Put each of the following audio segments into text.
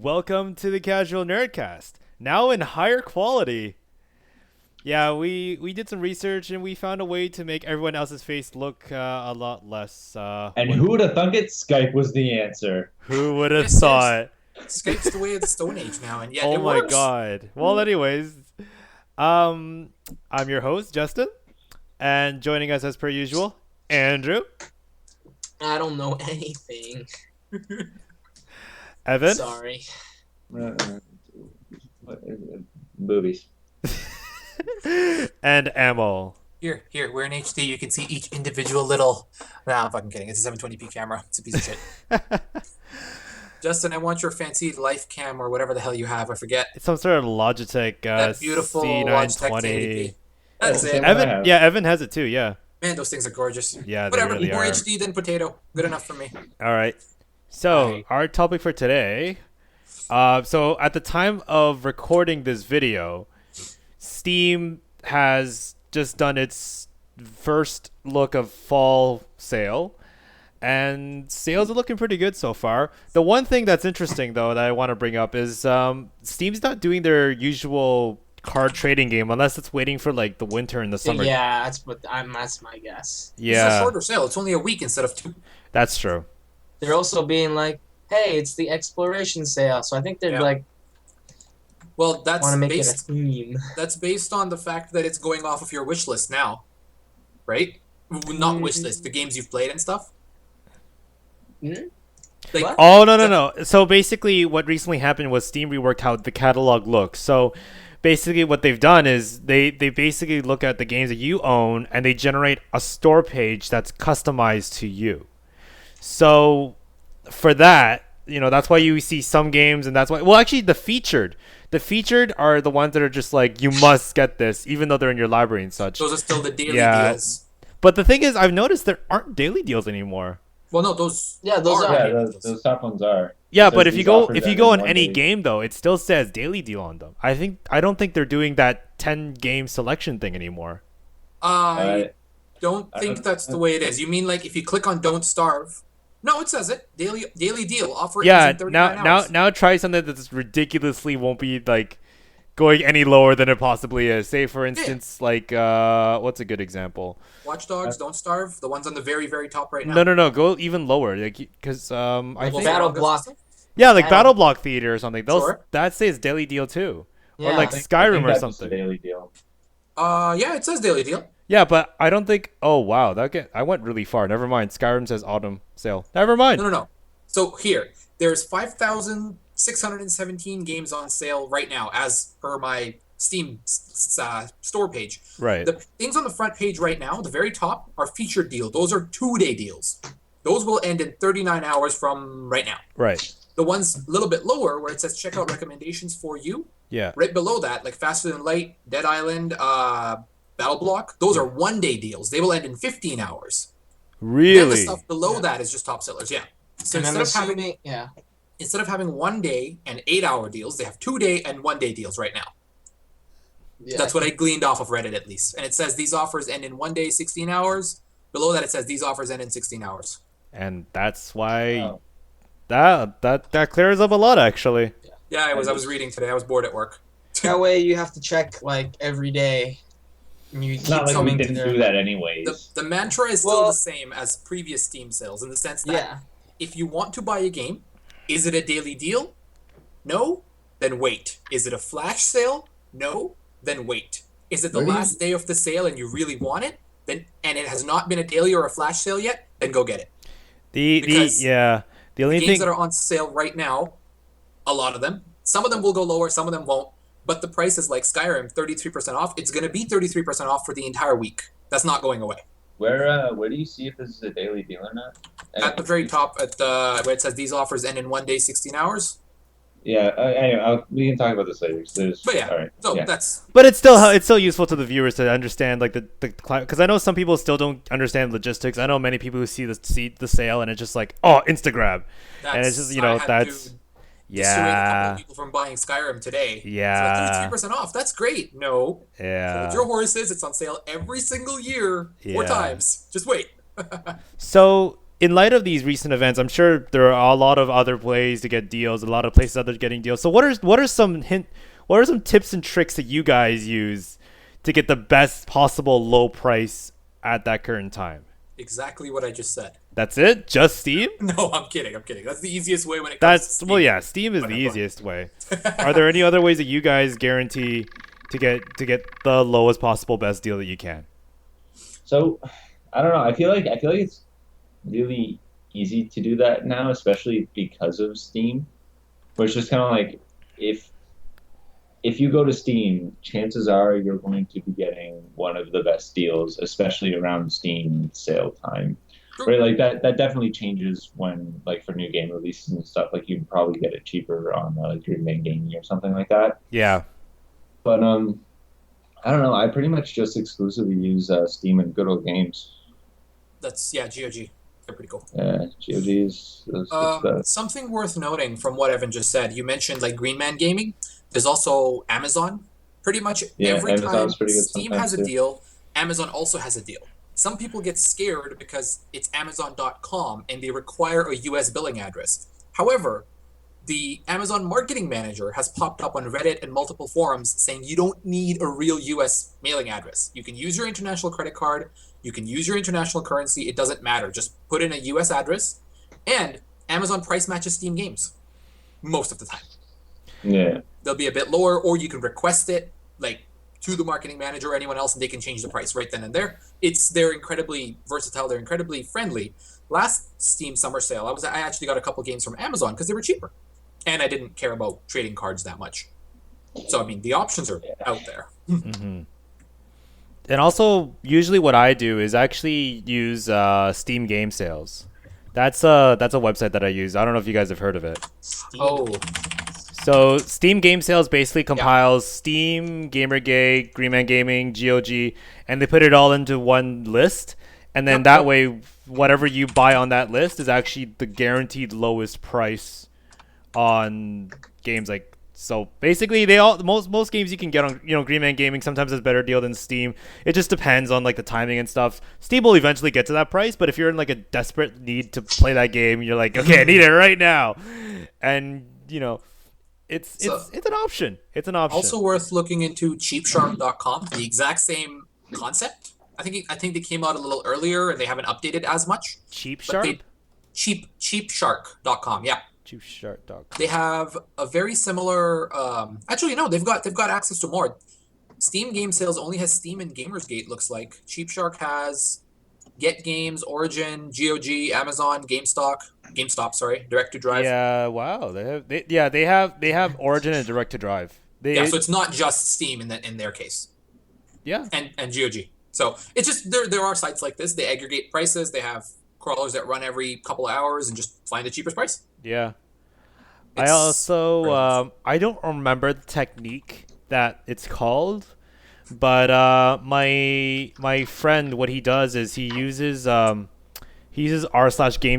welcome to the Casual Nerdcast. Now in higher quality. Yeah, we did some research and we found a way to make everyone else's face look a lot less. And who would have thunk it? Skype was the answer. Who would have Yes, thought? Skype's the way of the Stone Age now, and yet Oh it my works. god. Well, anyways, I'm your host Justin, and joining us as per usual, Andrew, I don't know anything. Evan, Sorry. Boobies. and Amal. Here, we're in HD. You can see each individual little. Nah, I'm fucking kidding. It's a 720p camera. It's a piece of shit. Justin, I want your fancy life cam or whatever the hell you have. I forget. It's some sort of Logitech That beautiful Logitech 1080p. C920. That's it. Evan has it too. Yeah. Man, those things are gorgeous. Yeah, they Whatever. really More are. HD than potato. Good enough for me. All right. So Right. our topic for today. So at the time of recording this video, Steam has just done its first look of fall sale, and sales are looking pretty good so far. The one thing that's interesting though that I want to bring up is Steam's not doing their usual card trading game unless it's waiting for like the winter and the summer. Yeah, that's my guess. It's a Yeah, shorter sale. It's only a week instead of 2. that's true. They're also being like, hey, it's the exploration sale, so I think they're Yeah. like Well, that's want to make it a based. theme. That's based on the fact that it's going off of your wish list now, right? Not wish list. The games you've played and stuff. Hmm? Like, What? Oh no. So basically, what recently happened was Steam reworked how the catalog looks. So basically, what they've done is they basically look at the games that you own and they generate a store page that's customized to you. So for that, that's why you see some games, and that's why. Well, actually, the featured are the ones that are just like you must get this, even though they're in your library and such. those are still the daily Yeah. deals. But the thing is, I've noticed there aren't daily deals anymore. Well, no, those. Yeah, those are. Yeah, daily those deals. top ones are. Yeah, It but says if you these go offers end on in one any day. game though, it still says daily deal on them. I don't think they're doing that 10 game selection thing anymore. I don't I think don't- that's the way it is. You mean like if you click on "Don't Starve"? No, it says it. Daily deal offer. Yeah, ends in 39 hours. now try something that's ridiculously won't be like going any lower than it possibly is. Say for instance like what's a good example? Watch Dogs, Don't Starve. The ones on the very, very top right now. No, go even lower like cuz I Well, think Battle August Block. and stuff? yeah, like Battle- Battle Block Theater or something. Those Sure. that says daily deal too. Yeah. Or like I think Skyrim or that's just a something. daily deal. Yeah, it says daily deal. Yeah, but I don't think. Oh wow, I went really far. Never mind. Skyrim says autumn sale. Never mind. No. So here, there's 5,617 games on sale right now, as per my Steam store page. Right. The things on the front page right now, the very top, are featured deal. Those are 2-day deals. Those will end in 39 hours from right now. Right. The ones a little bit lower, where it says checkout recommendations for you, Yeah. right below that, like Faster Than Light, Dead Island, Battle Block, those are 1-day deals. They will end in 15 hours. Then the Really? stuff below that is just top sellers. Yeah. So And I'm assuming, instead of having 1-day and 8-hour deals, they have 2-day and 1-day deals right now. yeah. That's what I gleaned off of Reddit at least. And it says these offers end in 1 day, 16 hours. Below that, it says these offers end in 16 hours. And that's why Oh. that clears up a lot actually. Yeah, I was reading today. I was bored at work. That way you have to check like every day. And you It's keep not like we coming to didn't their... do that anyways. The mantra is still Well- the same as previous Steam sales in the sense that Yeah. if you want to buy a game, is it a daily deal? No? Then wait. Is it a flash sale? No? Then wait. Is it the Where do you- last day of the sale and you really want it? Then and it has not been a daily or a flash sale yet? Then go get it. The Because the only Games thing that are on sale right now, a lot of them. Some of them will go lower, some of them won't. But the price is like Skyrim, 33% off. It's going to be 33% off for the entire week. That's not going away. Where do you see if this is a daily deal or not? At the very top, at the where it says these offers end in 1 day, 16 hours. Yeah. Anyway, we can talk about this later. 'Cause there's, But yeah, all right. so yeah. that's but it's still useful to the viewers to understand like the because I know some people still don't understand logistics. I know many people who see the sale and it's just like, "Oh, Instagram." that's And it's just, I had that's to dissuade a couple yeah. of people from buying Skyrim today. Yeah. It's like 33% off. That's great. No. Yeah. Hold your horses. It's on sale every single year. 4 Yeah. times. Just wait. So in light of these recent events, I'm sure there are a lot of other ways to get deals, a lot of places out there getting deals. So what are some tips and tricks that you guys use to get the best possible low price at that current time? Exactly what I just said. That's it? Just Steam? No, I'm kidding. That's the easiest way when it comes to Steam. Well, yeah, Steam is the easiest way. Are there any other ways that you guys guarantee to get the lowest possible best deal that you can? So, I don't know. I feel like it's really easy to do that now, especially because of Steam. Where it's just kind of like if you go to Steam, chances are you're going to be getting one of the best deals, especially around Steam sale time. Right, like that definitely changes when, like, for new game releases and stuff, like you can probably get it cheaper on like your main gaming or something like that. Yeah. But I don't know. I pretty much just exclusively use Steam and Good Old Games. That's GOG. They're pretty cool. Yeah, GOG is something worth noting from what Evan just said. You mentioned like Green Man Gaming. There's also Amazon. Pretty much every Amazon's time pretty good Steam has a too. deal, Amazon also has a deal. Some people get scared because it's Amazon.com and they require a US billing address. However, the Amazon marketing manager has popped up on Reddit and multiple forums saying you don't need a real US mailing address. You can use your international credit card, you can use your international currency, it doesn't matter. Just put in a US address, and Amazon price matches Steam games most of the time. Yeah. They'll be a bit lower, or you can request it like to the marketing manager or anyone else, and they can change the price right then and there. They're incredibly versatile. They're incredibly friendly. Last Steam summer sale, I actually got a couple games from Amazon because they were cheaper, and I didn't care about trading cards that much. So I mean, the options are out there. Mm-hmm. And also, usually what I do is actually use Steam Game Sales. That's a website that I use. I don't know if you guys have heard of it. Oh. So Steam Game Sales basically compiles Steam, Gamergate, Green Man Gaming, GOG, and they put it all into one list. And then that way, whatever you buy on that list is actually the guaranteed lowest price on games. Like, so basically, most games you can get on Green Man Gaming sometimes has a better deal than Steam. It just depends on like the timing and stuff. Steam will eventually get to that price, but if you're in like a desperate need to play that game, you're like, okay, I need it right now, and It's an option. It's an option. Also worth looking into cheapshark.com. The exact same concept. I think they came out a little earlier and they haven't updated as much. Cheap Shark? Cheapshark.com. Yeah. Cheapshark.com. They have a very similar actually no, they've got access to more. Steam Game Sales only has Steam and Gamersgate, looks like. Cheap Shark has Get Games, Origin, GOG, Amazon, GameStop, sorry, Direct to Drive. Yeah, wow. They have Origin and Direct to Drive. So it's not just Steam in their case. Yeah. And GOG. So it's just there are sites like this. They aggregate prices. They have crawlers that run every couple of hours and just find the cheapest price. Yeah. I also I don't remember the technique that it's called. But my friend, what he does is he uses r/game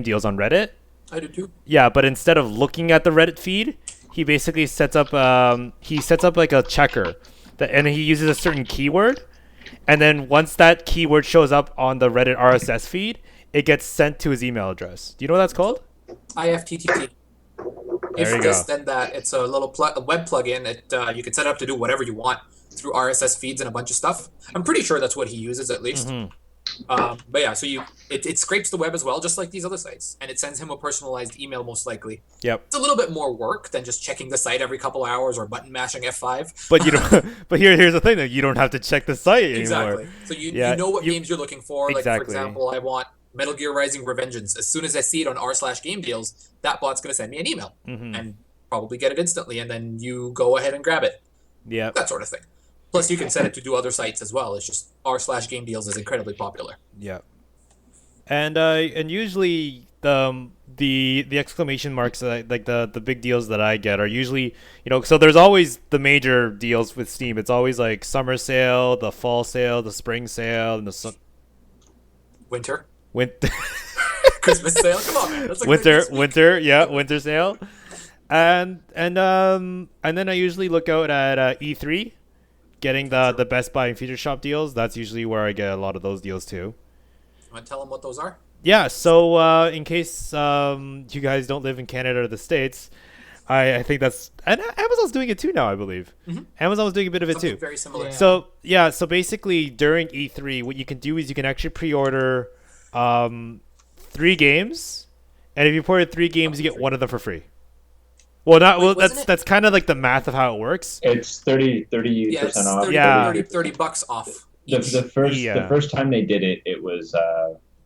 deals on Reddit. I do too. Yeah, but instead of looking at the Reddit feed, he basically sets up like a checker, and he uses a certain keyword, and then once that keyword shows up on the Reddit RSS feed, it gets sent to his email address. Do you know what that's called? IFTTT. If this, then that. It's a little a web plugin that you can set up to do whatever you want through RSS feeds and a bunch of stuff. I'm pretty sure that's what he uses at least. Mm-hmm. But yeah, so it scrapes the web as well, just like these other sites, and it sends him a personalized email most likely. Yep. It's a little bit more work than just checking the site every couple hours or button mashing F5. But you don't. But here's the thing: that you don't have to check the site anymore. Exactly. So you know what games you're looking for. Exactly. Like for example, I want Metal Gear Rising Revengeance. As soon as I see it on r/game deals, that bot's gonna send me an email and probably get it instantly, and then you go ahead and grab it. Yeah. That sort of thing. Plus, you can set it to do other sites as well. It's just r/game deals is incredibly popular. Yeah. And usually the exclamation marks, like the big deals that I get are usually, so there's always the major deals with Steam. It's always like summer sale, the fall sale, the spring sale, and the winter winter Christmas sale. Come on, man. That's like winter sale. And then I usually look out at E3, getting the Best Buy and Future Shop deals. That's usually where I get a lot of those deals too. You want to tell them what those are? Yeah, so in case you guys don't live in Canada or the States, I think that's, and Amazon's doing it too now, I believe. Amazon was doing a bit of it Something too. very similar. Yeah. So basically during E3, what you can do is you can actually pre-order 3 games, and if you pre-order 3 games, you get one of them for free. Well, not Wait, well. wasn't it- That's kind of like the math of how it works. It's 30% Yeah, it's off. 30, Yeah. 30 bucks off. The, Each. the first time they did it, it was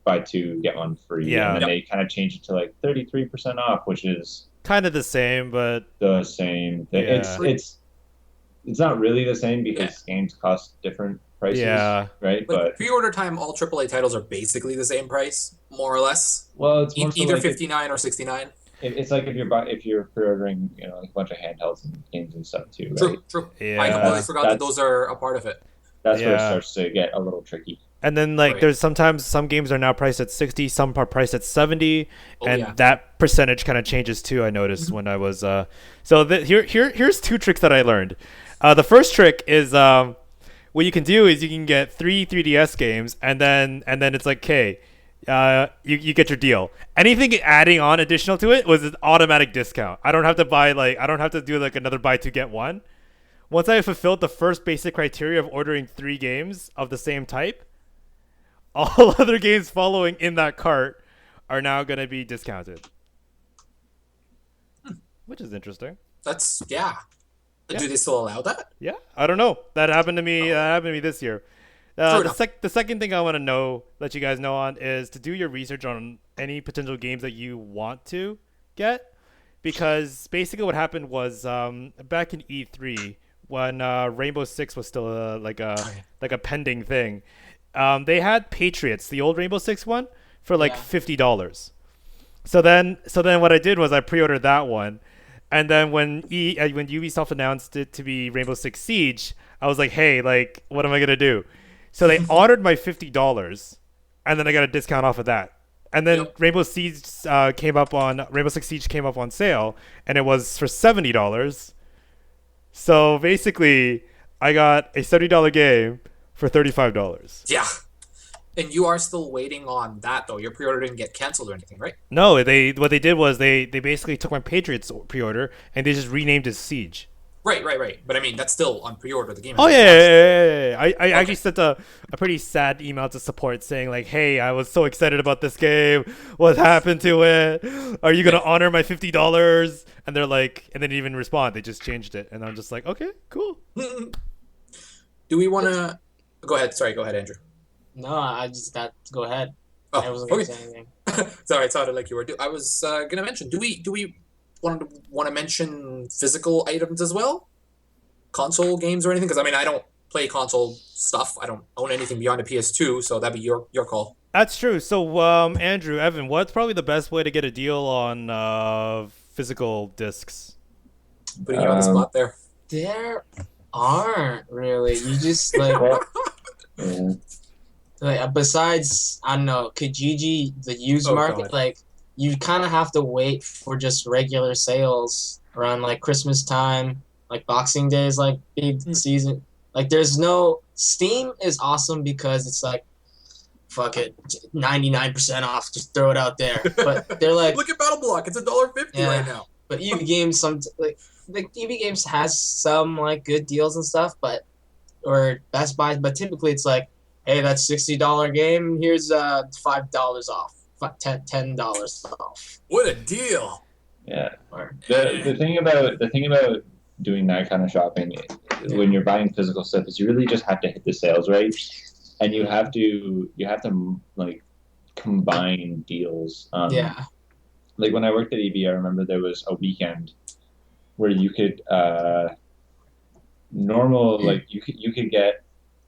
buy 2 get 1 free, Yeah. and then they kind of changed it to like 33% off, which is Kind of the same, but the same. Yeah. It's not really the same because games cost different prices, Yeah. right? Like But pre-order time, all AAA titles are basically the same price, more or less. well, it's more so Either like 59 or 69. it's like if you're pre-ordering, like a bunch of handhelds and games and stuff too, right? True. Yeah. I completely forgot that That's- those are a part of it. That's where it Yeah. starts to get a little tricky. and then like Right. there's sometimes some games are now priced at 60, some are priced at 70, Oh, and yeah. that percentage kind of changes too. I noticed when I was so here's 2 tricks that I learned. The first trick is what you can do is you can get 3 3DS games, and then it's like, okay, you get your deal. Anything adding on additional to it was an automatic discount. I don't have to do like another buy 2 get 1. Once I fulfilled the first basic criteria of ordering 3 games of the same type, all other games following in that cart are now going to be discounted. Which is interesting. That's Yeah. Do they still allow that? Yeah, I don't know. That happened to me. That happened to me this year. True The, enough. the second thing I want to let you guys know on, is to do your research on any potential games that you want to get, because basically what happened was back in E3 when Rainbow Six was still like a pending thing. They had Patriots, the old Rainbow Six one, for like Yeah. $50. So then what I did was I pre-ordered that one. And then when Ubisoft announced it to be Rainbow Six Siege, I was like, hey, like, what am I going to do? So they honored my $50, and then I got a discount off of that. And then Yep. Rainbow Six Siege came up on sale, and it was for $70. So basically, I got a $70 game for $35. Yeah. And you are still waiting on that, though. Your pre-order didn't get canceled or anything, right? No, what they did was they basically took my Patriots pre-order and they just renamed it Siege. Right. But I mean, that's still on pre-order. The game. Oh hasn't yeah. launched. I actually sent a pretty sad email to support saying like, hey, I was so excited about this game. What happened to it? Are you gonna honor my $50? And they're like, and they didn't even respond. They just changed it, and I'm just like, okay, cool. Do we want to? Go ahead. Sorry. Go ahead, Andrew. No, I just got go ahead. Oh, I wasn't gonna okay. say anything. Sorry, it sounded like you were. I was gonna mention. Do we want to mention physical items as well? Console games or anything? Because I mean, I don't play console stuff. I don't own anything beyond a PS2, so that'd be your call. That's true. So, Andrew, Evan, what's probably the best way to get a deal on physical discs? Putting you on the spot there. There aren't really. You just like Well, yeah. besides I don't know Kijiji, the used Oh, market, God. like you kind of have to wait for just regular sales around like Christmas time, like Boxing Day is like big season. Like there's no Steam is awesome because it's like fuck it, 99% off, just throw it out there. But they're like, Look at Battle Block. It's $1.50 Yeah. right now. but EV Games like EV Games has some like good deals and stuff, but or Best Buy, but typically it's like, hey, that's $60 game. Here's $5 off, $10 off. What a deal! Yeah. Or The thing about doing that kind of shopping when you're buying physical stuff is you really just have to hit the sales rate, and you have to like combine deals. yeah, Like when I worked at EB, I remember there was a weekend where you could you could get,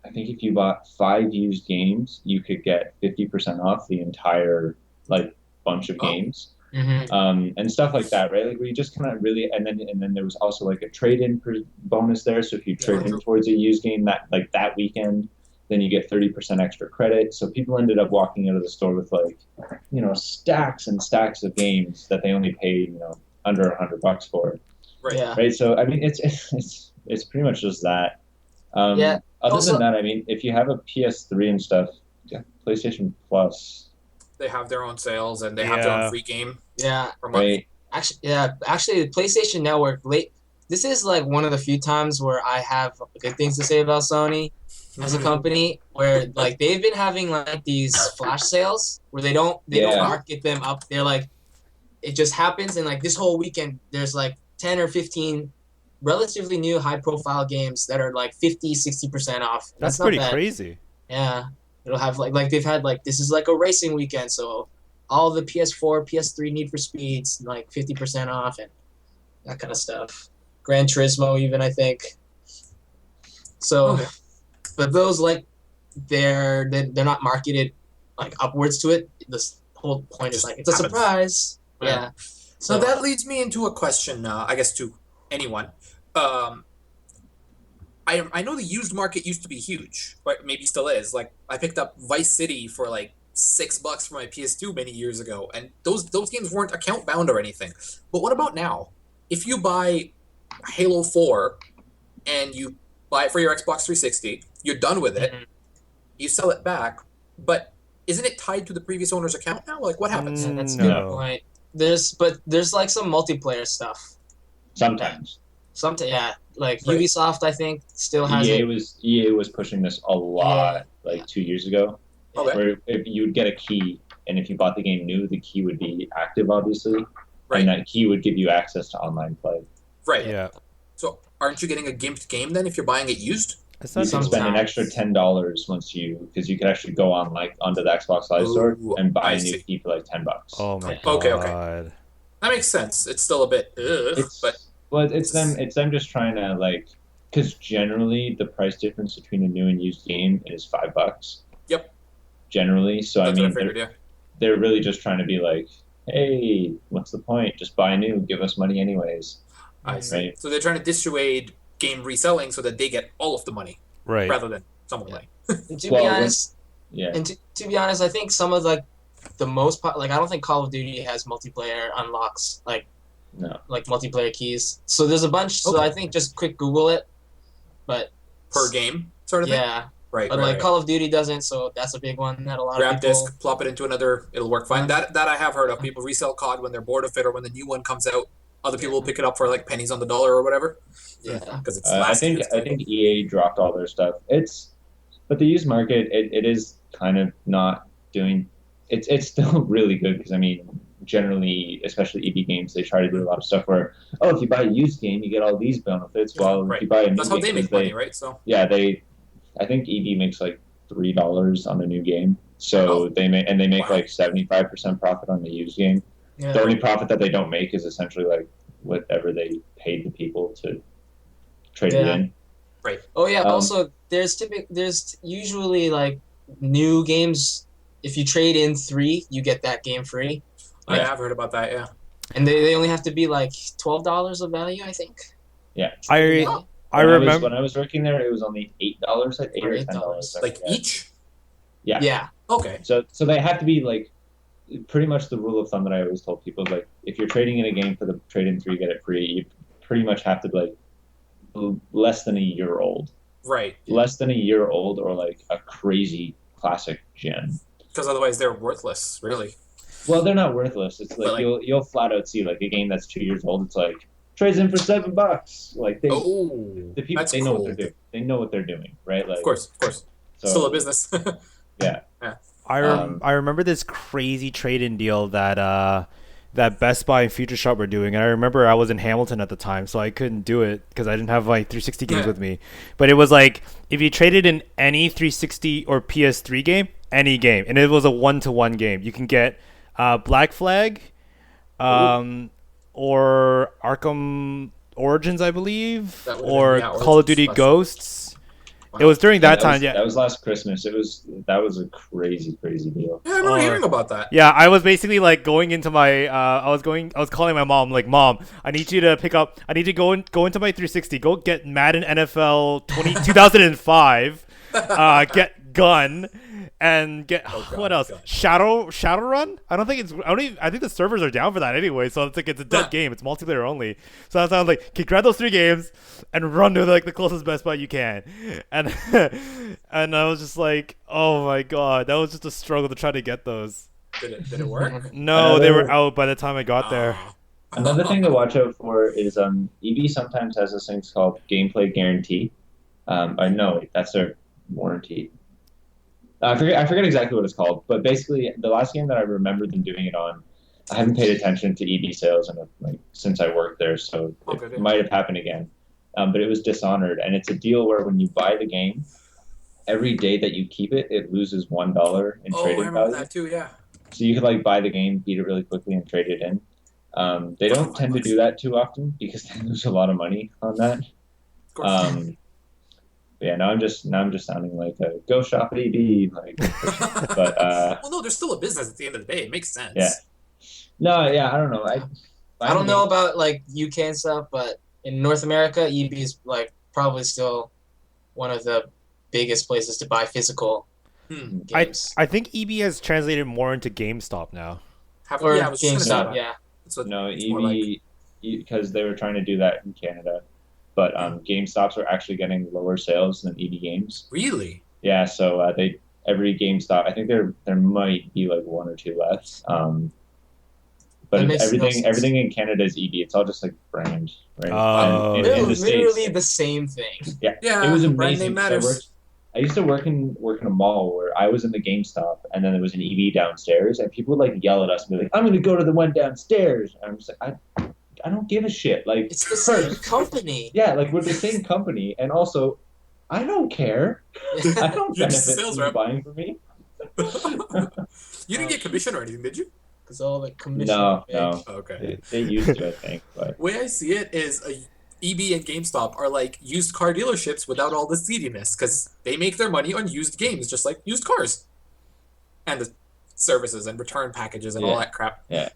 I think if you bought 5 used games, you could get 50% off the entire like bunch of games. And stuff like that, right? Like we just kind of really, and then there was also like a trade-in bonus there. So if you trade in towards a used game that weekend, then you get 30% extra credit. So people ended up walking out of the store with like, stacks and stacks of games that they only paid, under $100 for. Right. yeah. Right. So I mean, it's pretty much just that. Yeah. Other Also- than that, I mean, if you have a PS3 and stuff, yeah, PlayStation Plus They have their own sales and they have their Yeah. own free game Yeah, per month. Right. actually, the PlayStation Network. This is like one of the few times where I have good things to say about Sony as a company. Where like they've been having like these flash sales where they don't Yeah. market them up. They're like, it just happens, and like this whole weekend, there's like 10 or 15 relatively new high-profile games that are like 50-60% off. That's not pretty bad. crazy. Yeah, it'll have like they've had like this is like a racing weekend, so all the PS4, PS3 Need for Speeds like 50% off and that kind of stuff. Gran Turismo even, I think. So, Okay. but those like they're not marketed like upwards to it. This whole point is like it's a Happens. surprise. Yeah. Yeah. So that leads me into a question, I guess, to anyone. I know the used market used to be huge, but maybe still is. Like, I picked up Vice City for like $6 for my PS2 many years ago, and those games weren't account bound or anything. But what about now? If you buy Halo 4 and you buy it for your Xbox 360, you're done with it, Mhm. you sell it back, but isn't it tied to the previous owner's account now? Like, what happens? Yeah, that's a No. good point. There's like some multiplayer stuff. Sometimes. Yeah, like Right. Ubisoft, I think, still has EA it. was pushing this a lot like 2 years ago. Okay. Where if you would get a key, and if you bought the game new, the key would be active, obviously, Right. and that key would give you access to online play. Right. Yeah. So, aren't you getting a gimped game then if you're buying it used? It's You not can spend an Sometimes. extra $10 because you could actually go on onto the Xbox Live Store Ooh, and buy I a new see. key for like $10. Oh my god. Okay. That makes sense. It's still a bit, but It's them just trying to because generally the price difference between a new and used game is $5. Yep. Generally, so that's I mean what I figured. Yeah. they're really just trying to be like, hey, what's the point? Just buy new, give us money anyways. I see. Right. So they're trying to dissuade game reselling so that they get all of the money Right. rather than some of the money. And to Well, be honest, Yeah. and to be honest, I think some of like the most I don't think Call of Duty has multiplayer unlocks like No. multiplayer keys. So there's a bunch. So Okay. I think just quick Google it. But Per game, sort of thing. yeah, Right. but right, like right. Call of Duty doesn't. So that's a big one that a lot Grab of people. disc, plop it into another. It'll work fine. Uh-huh. That I have heard of. People resell COD when they're bored of it, or when the new one comes out. Other people will pick it up for like pennies on the dollar or whatever. Yeah. Because it's I last think year's I think EA dropped all their stuff. But the used market it is kind of not doing. It's still really good because I mean generally, especially EB games, they try to do a lot of stuff where if you buy a used game, you get all these benefits. While Right. if you buy a new That's how game, they make money, right? So yeah, I think EB makes like $3 on a new game. So Oh. they make Wow. like 75% profit on the used game. Yeah. The only profit that they don't make is essentially like whatever they paid the people to trade it Yeah. in. Oh yeah. Um, Also, there's usually like new games. If you trade in 3, you get that game free, I Yeah. have heard about that. Yeah. and they only have to be like $12 of value, I think. Yeah. I When remember. I was working there, it was only $8, like $8 or $10. Like each. Yeah. Yeah. Okay. So they have to be like pretty much the rule of thumb that I always told people is like if you're trading in a game for the trade in 3 get it free, you pretty much have to be like less than a year old. Right. Less than a year old or like a crazy classic gem. Because otherwise they're worthless, really. Well, they're not worthless. It's But, like, like- you'll flat out see like a game that's 2 years old. It's like trades in for $7. Like the people that's they know cool. what they're doing. They know what they're doing, right? Like Of course. So, Still a business. Yeah. I remember this crazy trade-in deal that Best Buy and Future Shop were doing, and I remember I was in Hamilton at the time, so I couldn't do it because I didn't have my 360 games Yeah. with me. But it was like if you traded in any 360 or PS3 game, any game, and it was a 1-to-1 game, you can get Black Flag, or Arkham Origins, I believe, That would've or been- yeah, Call of Origins Duty plus. Ghosts. It was during that time, yeah. That was last Christmas. That was a crazy deal. Yeah, I remember hearing about that. Yeah, I was basically like going into my I was calling my mom like, "Mom, I need you to go into my 360, go get Madden NFL 2005, get Gun, and get God, what else? Gun. Shadowrun? I think the servers are down for that anyway, so it's like it's a dead Huh. game. It's multiplayer only. So I was like, "Okay, grab those 3 games and run to like the closest Best Buy you can." And and I was just like, "Oh my god, that was just a struggle to try to get those." Did it work? No, they were out by the time I got there. Ah. Another thing to watch out for is EB sometimes has this thing called gameplay guarantee. No, that's their warranty. I forget exactly what it's called, but basically the last game that I remember them doing it on, I haven't paid attention to EB sales since I worked there, so it might have happened again. But it was Dishonored, and it's a deal where when you buy the game, every day that you keep it, it loses $1 in Oh, I trading remember value. that too. Yeah. So you could buy the game, beat it really quickly, and trade it in. They don't tend to do that too often because they lose a lot of money on that. Of course. Yeah, now I'm just sounding like a go shop EB, but well, no, there's still a business at the end of the day. It makes sense. yeah, no, yeah, I don't know. I don't know about UK and stuff, but in North America, EB is probably still one of the biggest places to buy physical games. I think EB has translated more into GameStop now. Or I was just gonna say GameStop, that. yeah. So No, it's more EB because they were trying to do that in Canada, but GameStops are actually getting lower sales than EB Games. Really? Yeah, so every GameStop, I think there might be one or two left. But That makes no sense. everything in Canada is EB. It's all just brand, right? Oh. And in the Literally States, the same thing. yeah, Yeah, it was brand amazing. name matters. I used to work in a mall where I was in the GameStop, and then there was an EB downstairs, and people would yell at us and be like, "I'm going to go to the one downstairs." And I'm just like, I don't give a shit. It's the same company. Yeah, we're the same company, and also, I don't care. I don't You're just benefit sales from rep. buying from me. You didn't get commission or anything, did you? Because all the commission. No. Oh, okay. They used to, I think, but The way I see it is EB and GameStop are like used car dealerships without all the seediness because they make their money on used games, just like used cars, and the services and return packages and all that crap. Yeah.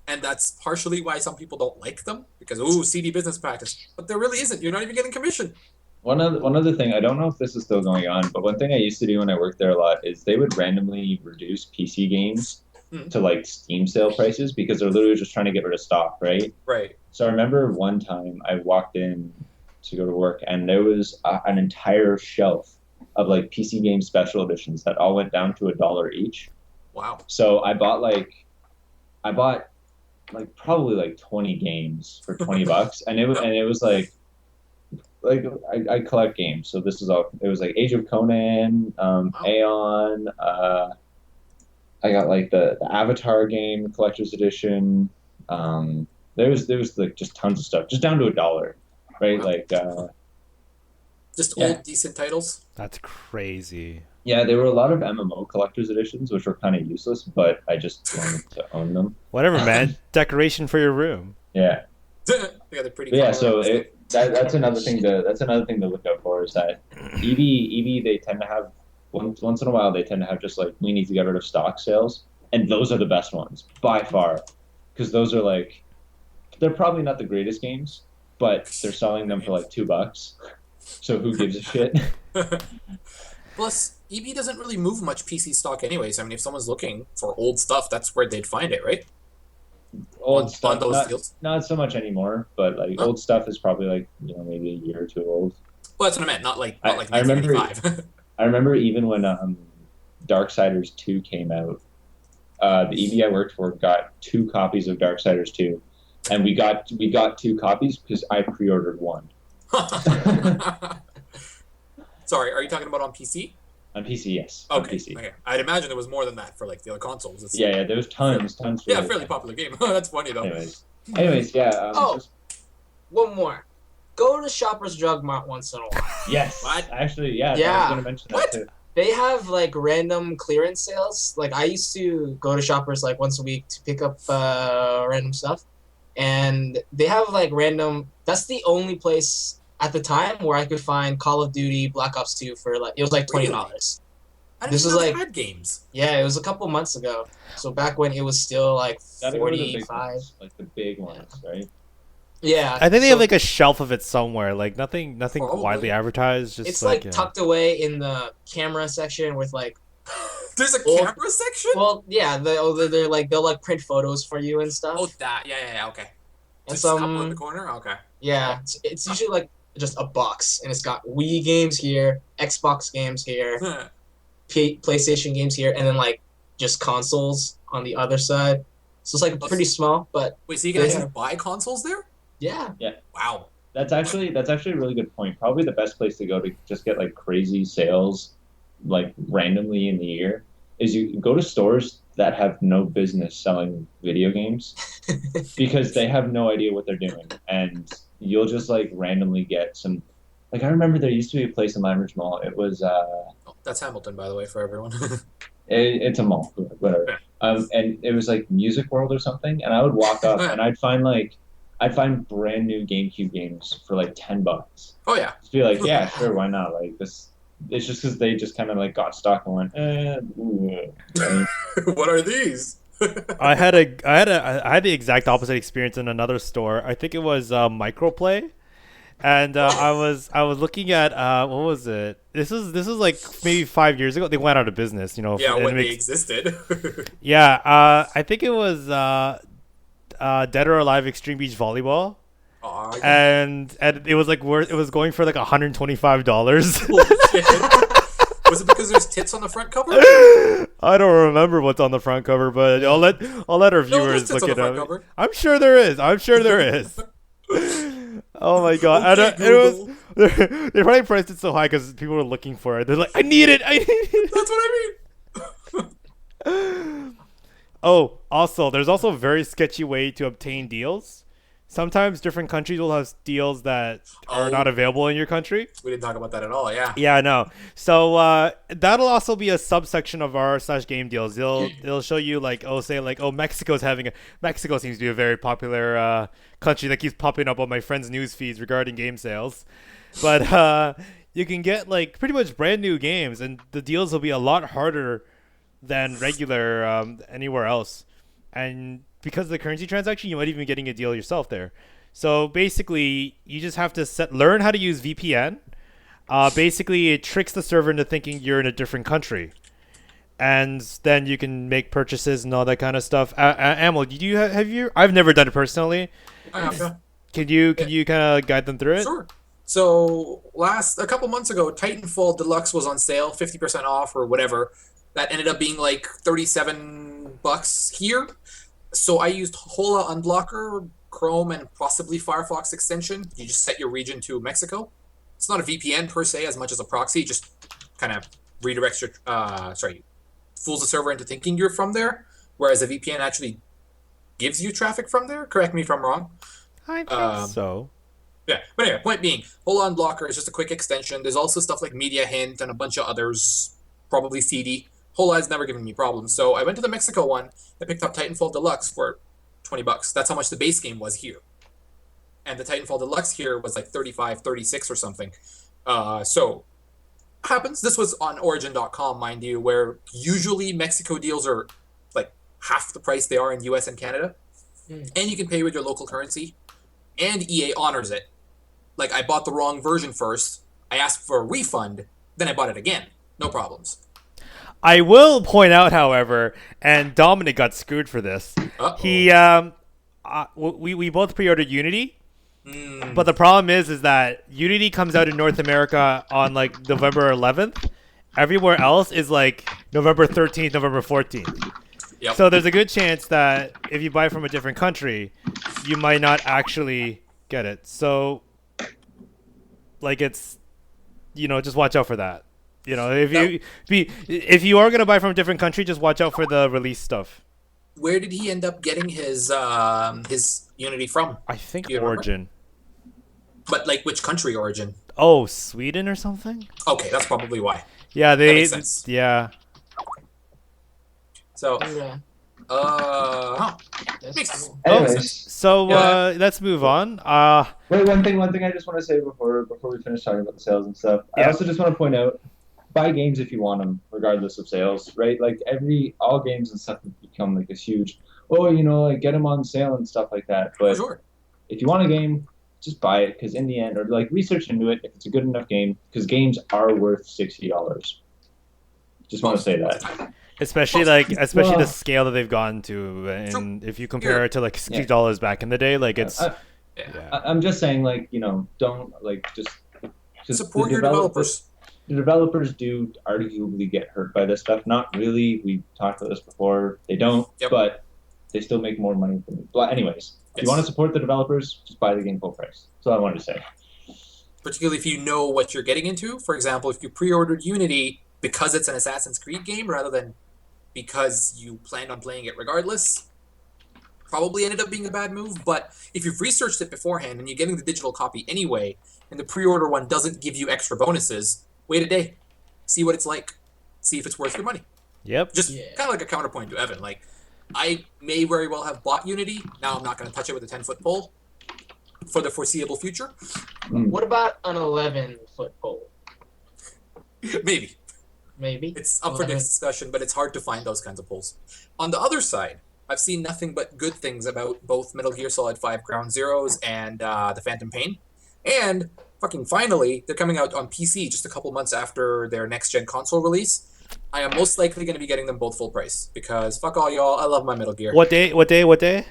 And that's partially why some people don't like them because seedy business practice. But there really isn't. You're not even getting commission. one other thing, I don't know if this is still going on, but one thing I used to do when I worked there a lot is they would randomly reduce PC games to Steam sale prices because they're literally just trying to get rid of stock, right? Right. So I remember one time I walked in to go to work and there was an entire shelf of PC game special editions that all went down to $1 each. Wow. So I bought probably 20 games for $20 and it was I collect games, so this is all. It was Age of Conan, Aeon. I got the Avatar game collector's edition. There was just tons of stuff, just down to $1, right? Wow. Just old decent titles. That's crazy. Yeah, there were a lot of MMO collector's editions, which were kind of useless, but I just wanted to own them. Whatever, man. Decoration for your room. Yeah. Yeah, they're pretty. But yeah, colorful so stuff. that's another thing to look out for is that EV they tend to have once in a while they tend to have just we need to get rid of stock sales, and those are the best ones by far because those are they're probably not the greatest games, but they're selling them for $2, so who gives a shit? Plus, EB doesn't really move much PC stock anyways. I mean, if someone's looking for old stuff, that's where they'd find it, right? Old stuff, those deals? not so much anymore, but old stuff is probably maybe a year or two old. Well, that's what I meant. Not like I remember. 1985. I remember even when Darksiders 2 came out, the EB I worked for got 2 copies of Darksiders 2, and we got 2 copies because I pre-ordered one. Sorry, are you talking about on PC? On PC, yes. Okay. On PC. Okay. I'd imagine there was more than that for the other consoles. It's, Yeah, there was tons. Yeah, fairly popular game. That's funny though. Anyways, yeah. One more. Go to Shoppers Drug Mart once in a while. Yes. What? Actually, yeah. I Yeah. was gonna mention that too. They have random clearance sales. I used to go to Shoppers once a week to pick up random stuff, and they have random. That's the only place at the time where I could find Call of Duty Black Ops 2 for it was $20. I didn't This even was know they had games. Yeah, it was a couple months ago. So back when it was still Gotta go to the big 45. ones, the big ones, right? Yeah. I think they so have a shelf of it somewhere. Nothing Probably. widely advertised. Just it's yeah. tucked away in the camera section with There's a Old- camera section? well, yeah, they'll print photos for you and stuff. Oh, that. Yeah, okay. and Just a couple in some the corner? Okay. yeah, it's usually just a box, and it's got Wii games here, Xbox games here, PlayStation games here, and then just consoles on the other side. So it's like pretty small, but Wait, so you can actually buy consoles there? yeah. Wow. That's actually a really good point. Probably the best place to go to just get like crazy sales, like randomly in the year, is you go to stores that have no business selling video games because they have no idea what they're doing, and you'll just like randomly get some. Like I remember there used to be a place in Lime Mall. It was Oh, that's Hamilton, by the way, for everyone. it's a mall, whatever. Yeah. And it was like Music World or something, and I would walk up and I'd find brand new GameCube games for like $10. Oh yeah. Just be like, yeah, sure, why not? Like this, it's just because they just kind of like got stock and went, right? What are these? I had the exact opposite experience in another store. I think it was Microplay, and I was looking at what was it? This was like maybe 5 years ago. They went out of business, you know. Yeah, when they existed. Yeah, I think it was Dead or Alive Extreme Beach Volleyball. Oh, yeah. And it was like it was going for like $125. Holy shit. Was it because there's tits on the front cover? I don't remember what's on the front cover, but I'll let our viewers there's tits look on it the front up. cover. I'm sure there is. Oh my god! Okay, It was they probably priced it so high because people were looking for it. They're like, I need it. That's what I mean. Oh, also, there's also a very sketchy way to obtain deals. Sometimes different countries will have deals that are not available in your country. We didn't talk about that at all, yeah. Yeah, no. So that'll also be a subsection of r/game deals. It'll show you like Mexico seems to be a very popular country that keeps popping up on my friends' news feeds regarding game sales. But you can get like pretty much brand new games, and the deals will be a lot harder than regular anywhere else. And because of the currency transaction, you might even be getting a deal yourself there. So basically, you just have to learn how to use VPN. Basically, it tricks the server into thinking you're in a different country, and then you can make purchases and all that kind of stuff. Amel, have you? I've never done it personally. I have to. Can you kind of guide them through it? Sure. So a couple months ago, Titanfall Deluxe was on sale, 50% off or whatever. That ended up being like $37 here. So I used Hola Unblocker, Chrome, and possibly Firefox extension. You just set your region to Mexico. It's not a VPN per se as much as a proxy. It just kind of redirects your, fools the server into thinking you're from there. Whereas a VPN actually gives you traffic from there. Correct me if I'm wrong. I think so. Yeah, but anyway, point being, Hola Unblocker is just a quick extension. There's also stuff like Media Hint and a bunch of others, probably CD. Hola has never given me problems. So I went to the Mexico one. I picked up Titanfall Deluxe for $20. That's how much the base game was here. And the Titanfall Deluxe here was like 35, 36 or something. So happens. This was on Origin.com, mind you, where usually Mexico deals are like half the price they are in US and Canada. And you can pay with your local currency. And EA honors it. Like, I bought the wrong version first. I asked for a refund. Then I bought it again. No problems. I will point out, however, and Dominic got screwed for this. Uh-oh. He, we both pre-ordered Unity, but the problem is that Unity comes out in North America on like November 11th. Everywhere else is like November 13th, November 14th. Yep. So there's a good chance that if you buy from a different country, you might not actually get it. So, like, it's, just watch out for that. If you are gonna buy from a different country, just watch out for the release stuff. Where did he end up getting his Unity from? I think Do you remember? Origin. But like which country Origin? Oh, Sweden or something? Okay, that's probably why. Yeah, That makes sense. Yeah. So, Yeah. That's Makes sense. cool. Anyways, So Yeah. let's move on. wait, one thing I just want to say before we finish talking about the sales and stuff. I Yeah. also just want to point out, buy games if you want them, regardless of sales, right? Like all games and stuff have become like this huge, like get them on sale and stuff like that. For But sure. if you want a game, just buy it, because in the end, or like research into it if it's a good enough game, because games are worth $60. Just want to say that. Especially the Well- scale that they've gotten to, and if you compare Here. it to like $60 back in the day, like it's Yeah. yeah. I'm just saying, like, don't like just Support the your developers. the developers do arguably get hurt by this stuff. Not really. We talked about this before. They don't, but they still make more money from it. But anyways, if you want to support the developers, just buy the game full price. That's all I wanted to say. Particularly if you know what you're getting into. For example, if you pre-ordered Unity because it's an Assassin's Creed game rather than because you planned on playing it regardless, probably ended up being a bad move. But if you've researched it beforehand and you're getting the digital copy anyway, and the pre-order one doesn't give you extra bonuses, wait a day, see what it's like, see if it's worth your money. Yep. Just kind of like a counterpoint to Evan. Like, I may very well have bought Unity. Now I'm not going to touch it with a 10-foot pole for the foreseeable future. What about an 11-foot pole? Maybe. Maybe. It's up for discussion, but it's hard to find those kinds of polls. On the other side, I've seen nothing but good things about both Metal Gear Solid 5 Ground Zeroes and the Phantom Pain. And fucking finally, they're coming out on PC just a couple months after their next-gen console release. I am most likely going to be getting them both full price because fuck all y'all, I love my Metal Gear. What day?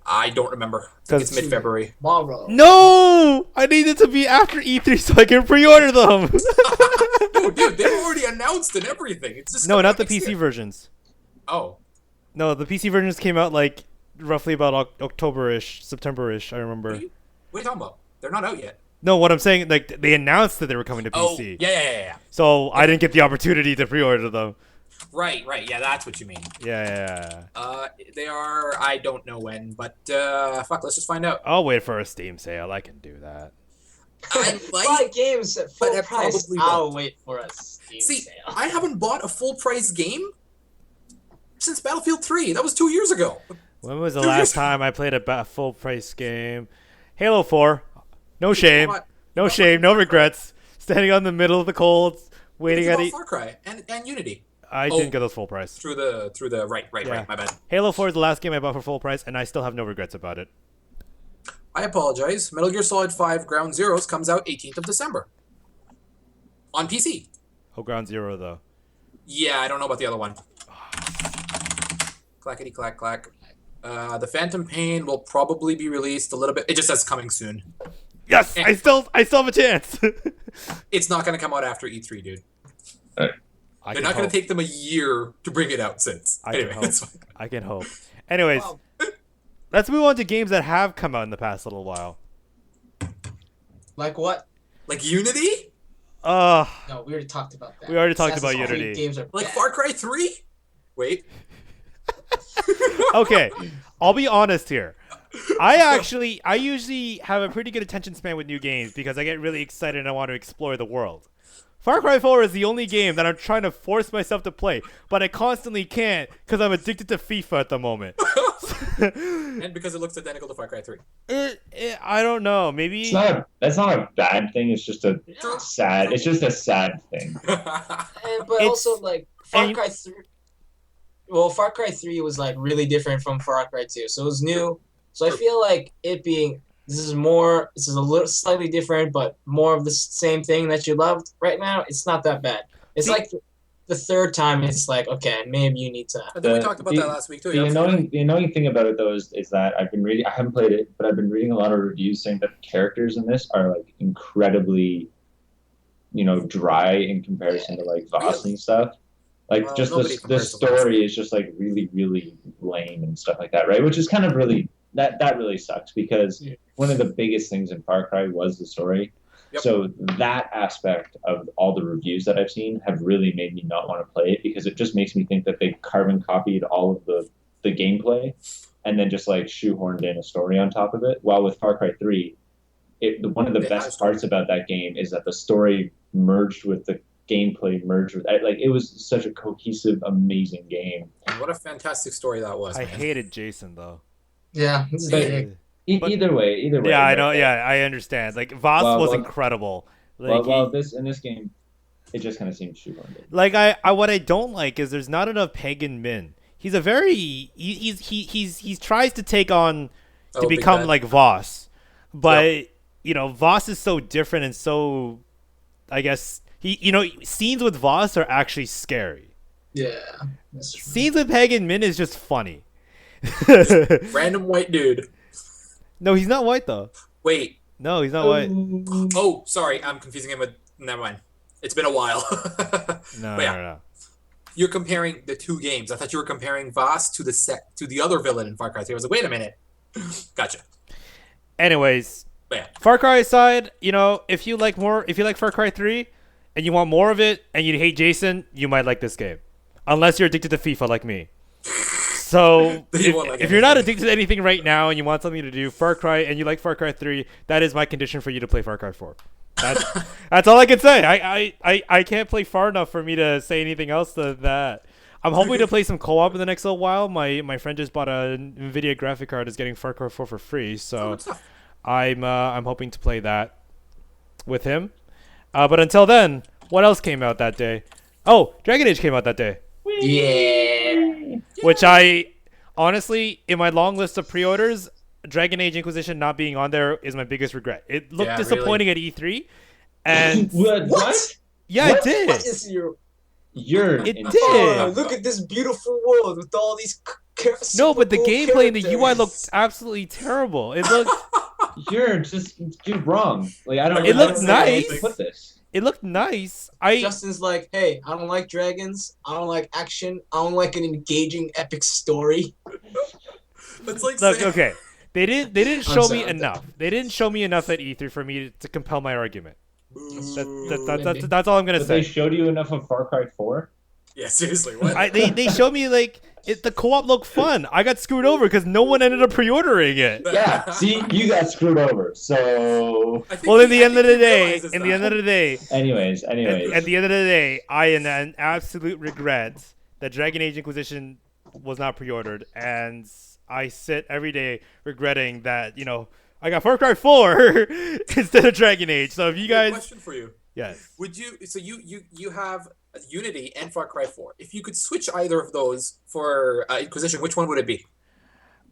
I don't remember. I think it's mid-February. Tomorrow. No! I need it to be after E3 so I can pre-order them. No, dude, they've already announced and everything. It's just no, not the PC versions. Oh. No, the PC versions came out like roughly about October-ish, September-ish, I remember. What are you talking about? They're not out yet. No, what I'm saying, like, they announced that they were coming to PC. Oh, yeah. So I didn't get the opportunity to pre-order them. Right. Yeah, that's what you mean. Yeah. They are, I don't know when, but fuck, let's just find out. I'll wait for a Steam sale. I can do that. I Buy games at full but price. probably I'll won't. wait for a Steam See, sale. I haven't bought a full price game since Battlefield 3. That was 2 years ago. When was the last time I played a full price game? Halo 4. No shame. No shame. No regrets. Standing on the middle of the cold, waiting at Far Cry and Unity. I didn't get those full price. Through the right, my bad. Halo 4 is the last game I bought for full price, and I still have no regrets about it. I apologize. Metal Gear Solid 5 Ground Zeroes comes out 18th of December. On PC. Oh, Ground Zero, though. Yeah, I don't know about the other one. Clackety clack clack. The Phantom Pain will probably be released a little bit. It just says coming soon. Yes, I still have a chance. It's not going to come out after E3, dude. Right. They're not going to take them a year to bring it out since. I can hope. Anyways, let's move on to games that have come out in the past little while. Like what? Like Unity? No, we already talked about that. We already talked Assassin's about Creed Unity. Games are Like bad. Far Cry 3? Wait. Okay, I'll be honest here. I usually have a pretty good attention span with new games because I get really excited and I want to explore the world. Far Cry 4 is the only game that I'm trying to force myself to play, but I constantly can't because I'm addicted to FIFA at the moment. And because it looks identical to Far Cry 3. I don't know. Maybe That's not a bad thing. It's just a sad. It's just a sad thing. But also like Far Cry 3. Well, Far Cry 3 was like really different from Far Cry 2, so it was new. So I feel like this is a little slightly different, but more of the same thing that you loved right now. It's not that bad. It's like the third time. It's like, okay, maybe you need to. I think we talked about that last week too. The annoying thing about it though is that I've been reading. I haven't played it, but I've been reading a lot of reviews saying that the characters in this are like incredibly, dry in comparison to like Voss and stuff. Like just the story is just like really, really lame and stuff like that, right? Which is kind of really that really sucks because one of the biggest things in Far Cry was the story. Yep. So that aspect of all the reviews that I've seen have really made me not want to play it because it just makes me think that they carbon copied all of the gameplay and then just like shoehorned in a story on top of it. While with Far Cry 3, one of the best parts about that game is that the story merged with the gameplay it was such a cohesive, amazing game. And what a fantastic story that was. I man. hated Jason though. Yeah. Either way. Yeah, I know. Yeah, I understand. Like Voss was incredible. Like, in this game, it just kind of seemed shoehorned in. Like what I don't like is there's not enough Pagan Min. He's a very he tries to take on to become like Voss, but Voss is so different and so, I guess scenes with Voss are actually scary. Yeah, that's true. Scenes with Pagan Min is just funny. Random white dude. No, he's not white though. Wait. No, he's not white. Oh, sorry. I'm confusing him with... Never mind. It's been a while. No, But yeah. no. You're comparing the two games. I thought you were comparing Voss to the other villain in Far Cry 3. I was like, wait a minute. Gotcha. Anyways, But yeah. Far Cry aside, if you like Far Cry 3 and you want more of it and you hate Jason, you might like this game. Unless you're addicted to FIFA like me. So if you're not addicted to anything right now and you want something to do, Far Cry, and you like Far Cry 3, that is my condition for you to play Far Cry 4. That's all I can say. I can't play far enough for me to say anything else than that. I'm hoping to play some co-op in the next little while. My friend just bought a NVIDIA graphic card, is getting Far Cry 4 for free, so I'm hoping to play that with him. But until then, what else came out that day? Oh, Dragon Age came out that day. Yeah. Which I honestly, in my long list of pre-orders, Dragon Age Inquisition not being on there is my biggest regret. It looked disappointing at E3, and What? Yeah, What? it did. What is your? It insane. did. Oh, look at this beautiful world with all these. No, but the cool gameplay and the UI characters. looked absolutely terrible. It looked. You're wrong. Like I don't. It I looks don't know where nice. to put this. It looked nice. Justin's like, hey, I don't like dragons. I don't like action. I don't like an engaging epic story. It's like Look, saying, okay. They didn't show me sorry. enough. They didn't show me enough at E3 for me to compel my argument. Boo. That's all I'm gonna But they say. showed you enough of Far Cry 4. Yeah, seriously. What? They showed me the co-op looked fun. I got screwed over because no one ended up pre-ordering it. Yeah. See, you got screwed over. So, I think Well, in he- the I end of think the he day, realizes in the that. end of the day, anyways. at the end of the day, I am an absolute regret that Dragon Age Inquisition was not pre-ordered, and I sit every day regretting that I got Far Cry 4 instead of Dragon Age. So if you Good guys, question for you. yes, Would you? So you have Unity and Far Cry 4. If you could switch either of those for Inquisition, which one would it be?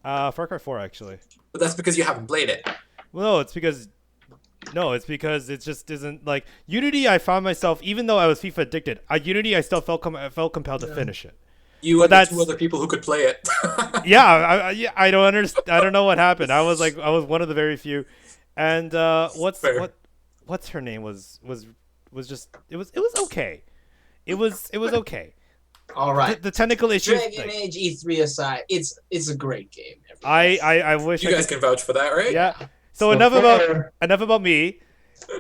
Far Cry 4 actually. But that's because you haven't played it. Well, it's because it just isn't like Unity. I found myself, even though I was FIFA addicted, Unity I still felt compelled to finish it. You But and the that's- two other people who could play it. I don't understand. I don't know what happened. I was one of the very few. And Fair. what's her name was just it was okay. It was okay. All right. The technical issues. Dragon Age E3 aside, it's a great game. I wish You I guys could, can vouch for that, right? yeah. So enough about me.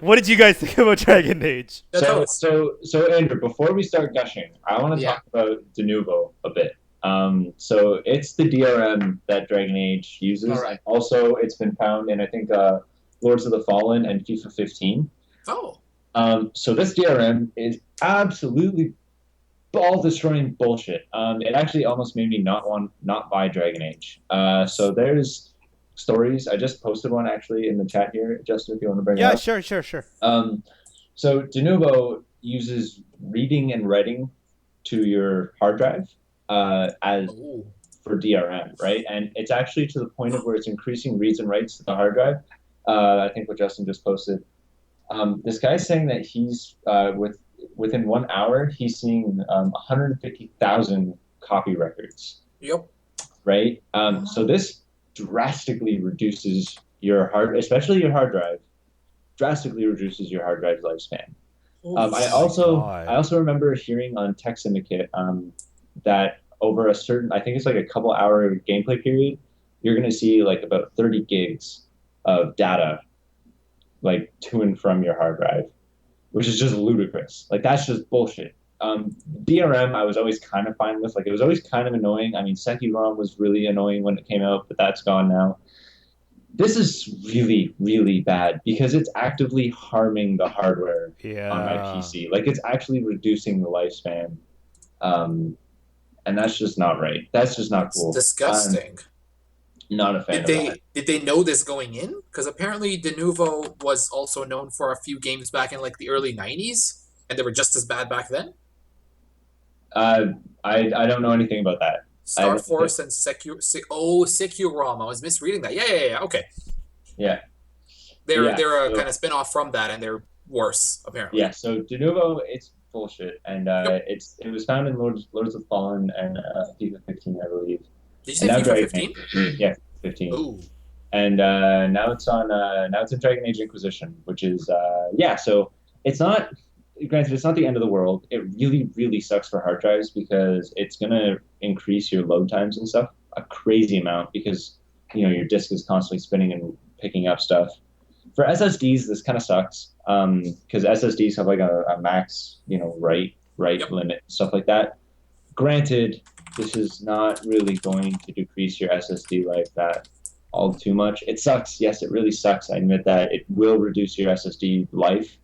What did you guys think about Dragon Age? Yeah, tell us. So Andrew, before we start gushing, I want to talk about De Novo a bit. So it's the DRM that Dragon Age uses. All right. Also, it's been found in I think Lords of the Fallen and FIFA 15. Oh. So this DRM is absolutely ball-destroying bullshit. It actually almost made me not buy Dragon Age. So there's stories. I just posted one actually in the chat here, Justin, if you want to bring it up. Yeah, sure. So De Novo uses reading and writing to your hard drive as Ooh. for DRM, right? And it's actually to the point of where it's increasing reads and writes to the hard drive. I think what Justin just posted. This guy's saying that he's within 1 hour he's seeing 150,000 copy records, Yep. right? So this drastically reduces especially your hard drive, drastically reduces your hard drive's lifespan. I also remember hearing on Tech Syndicate that over a certain, I think it's like a couple hour gameplay period, you're going to see like about 30 gigs of data like to and from your hard drive, which is just ludicrous. Like that's just bullshit. DRM I was always kind of fine with. Like it was always kind of annoying. I mean, Sekirom was really annoying when it came out, but that's gone now. This is really, really bad because it's actively harming the hardware on my PC. Like it's actually reducing the lifespan. And that's just not right. That's just not cool. It's disgusting. Not a fan of that. Did they know this going in? Because apparently De Novo was also known for a few games back in like the early 90s, and they were just as bad back then. I don't know anything about that. Star Force and Sekirom. I was misreading that. Yeah. Okay. Yeah. They're so- a kind of spin-off from that, and they're worse apparently. Yeah, so De Novo, it's bullshit, and it was found in Lords of the Fallen and FIFA 15, I believe. Did you say And now FIFA Dragon 15? Age- Yeah, 15. Ooh. And now it's in Dragon Age Inquisition, which is so it's not granted, it's not the end of the world. It really, really sucks for hard drives because it's gonna increase your load times and stuff a crazy amount because your disk is constantly spinning and picking up stuff. For SSDs, this kind of sucks because SSDs have like a max, write limit, stuff like that. Granted, this is not really going to decrease your SSD life that all too much. It sucks. Yes, it really sucks. I admit that. It will reduce your SSD life.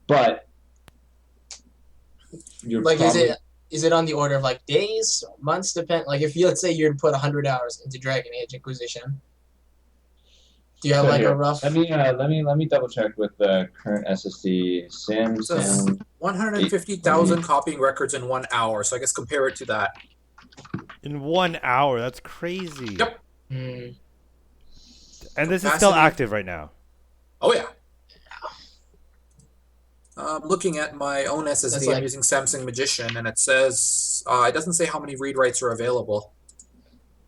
But you're Like, probably, is it on the order of like days, months? Depend. Like, if let's say you're to put 100 hours into Dragon Age Inquisition, do you have like a rough? Let me double check with the current SSD. Samsung 150,000 copying records in 1 hour. So I guess compare it to that. In 1 hour, that's crazy. Yep. Mm. And this is still Capacity. active right now. Oh yeah. Looking at my own That's SSD, like- I'm using Samsung Magician, and it says it doesn't say how many read writes are available.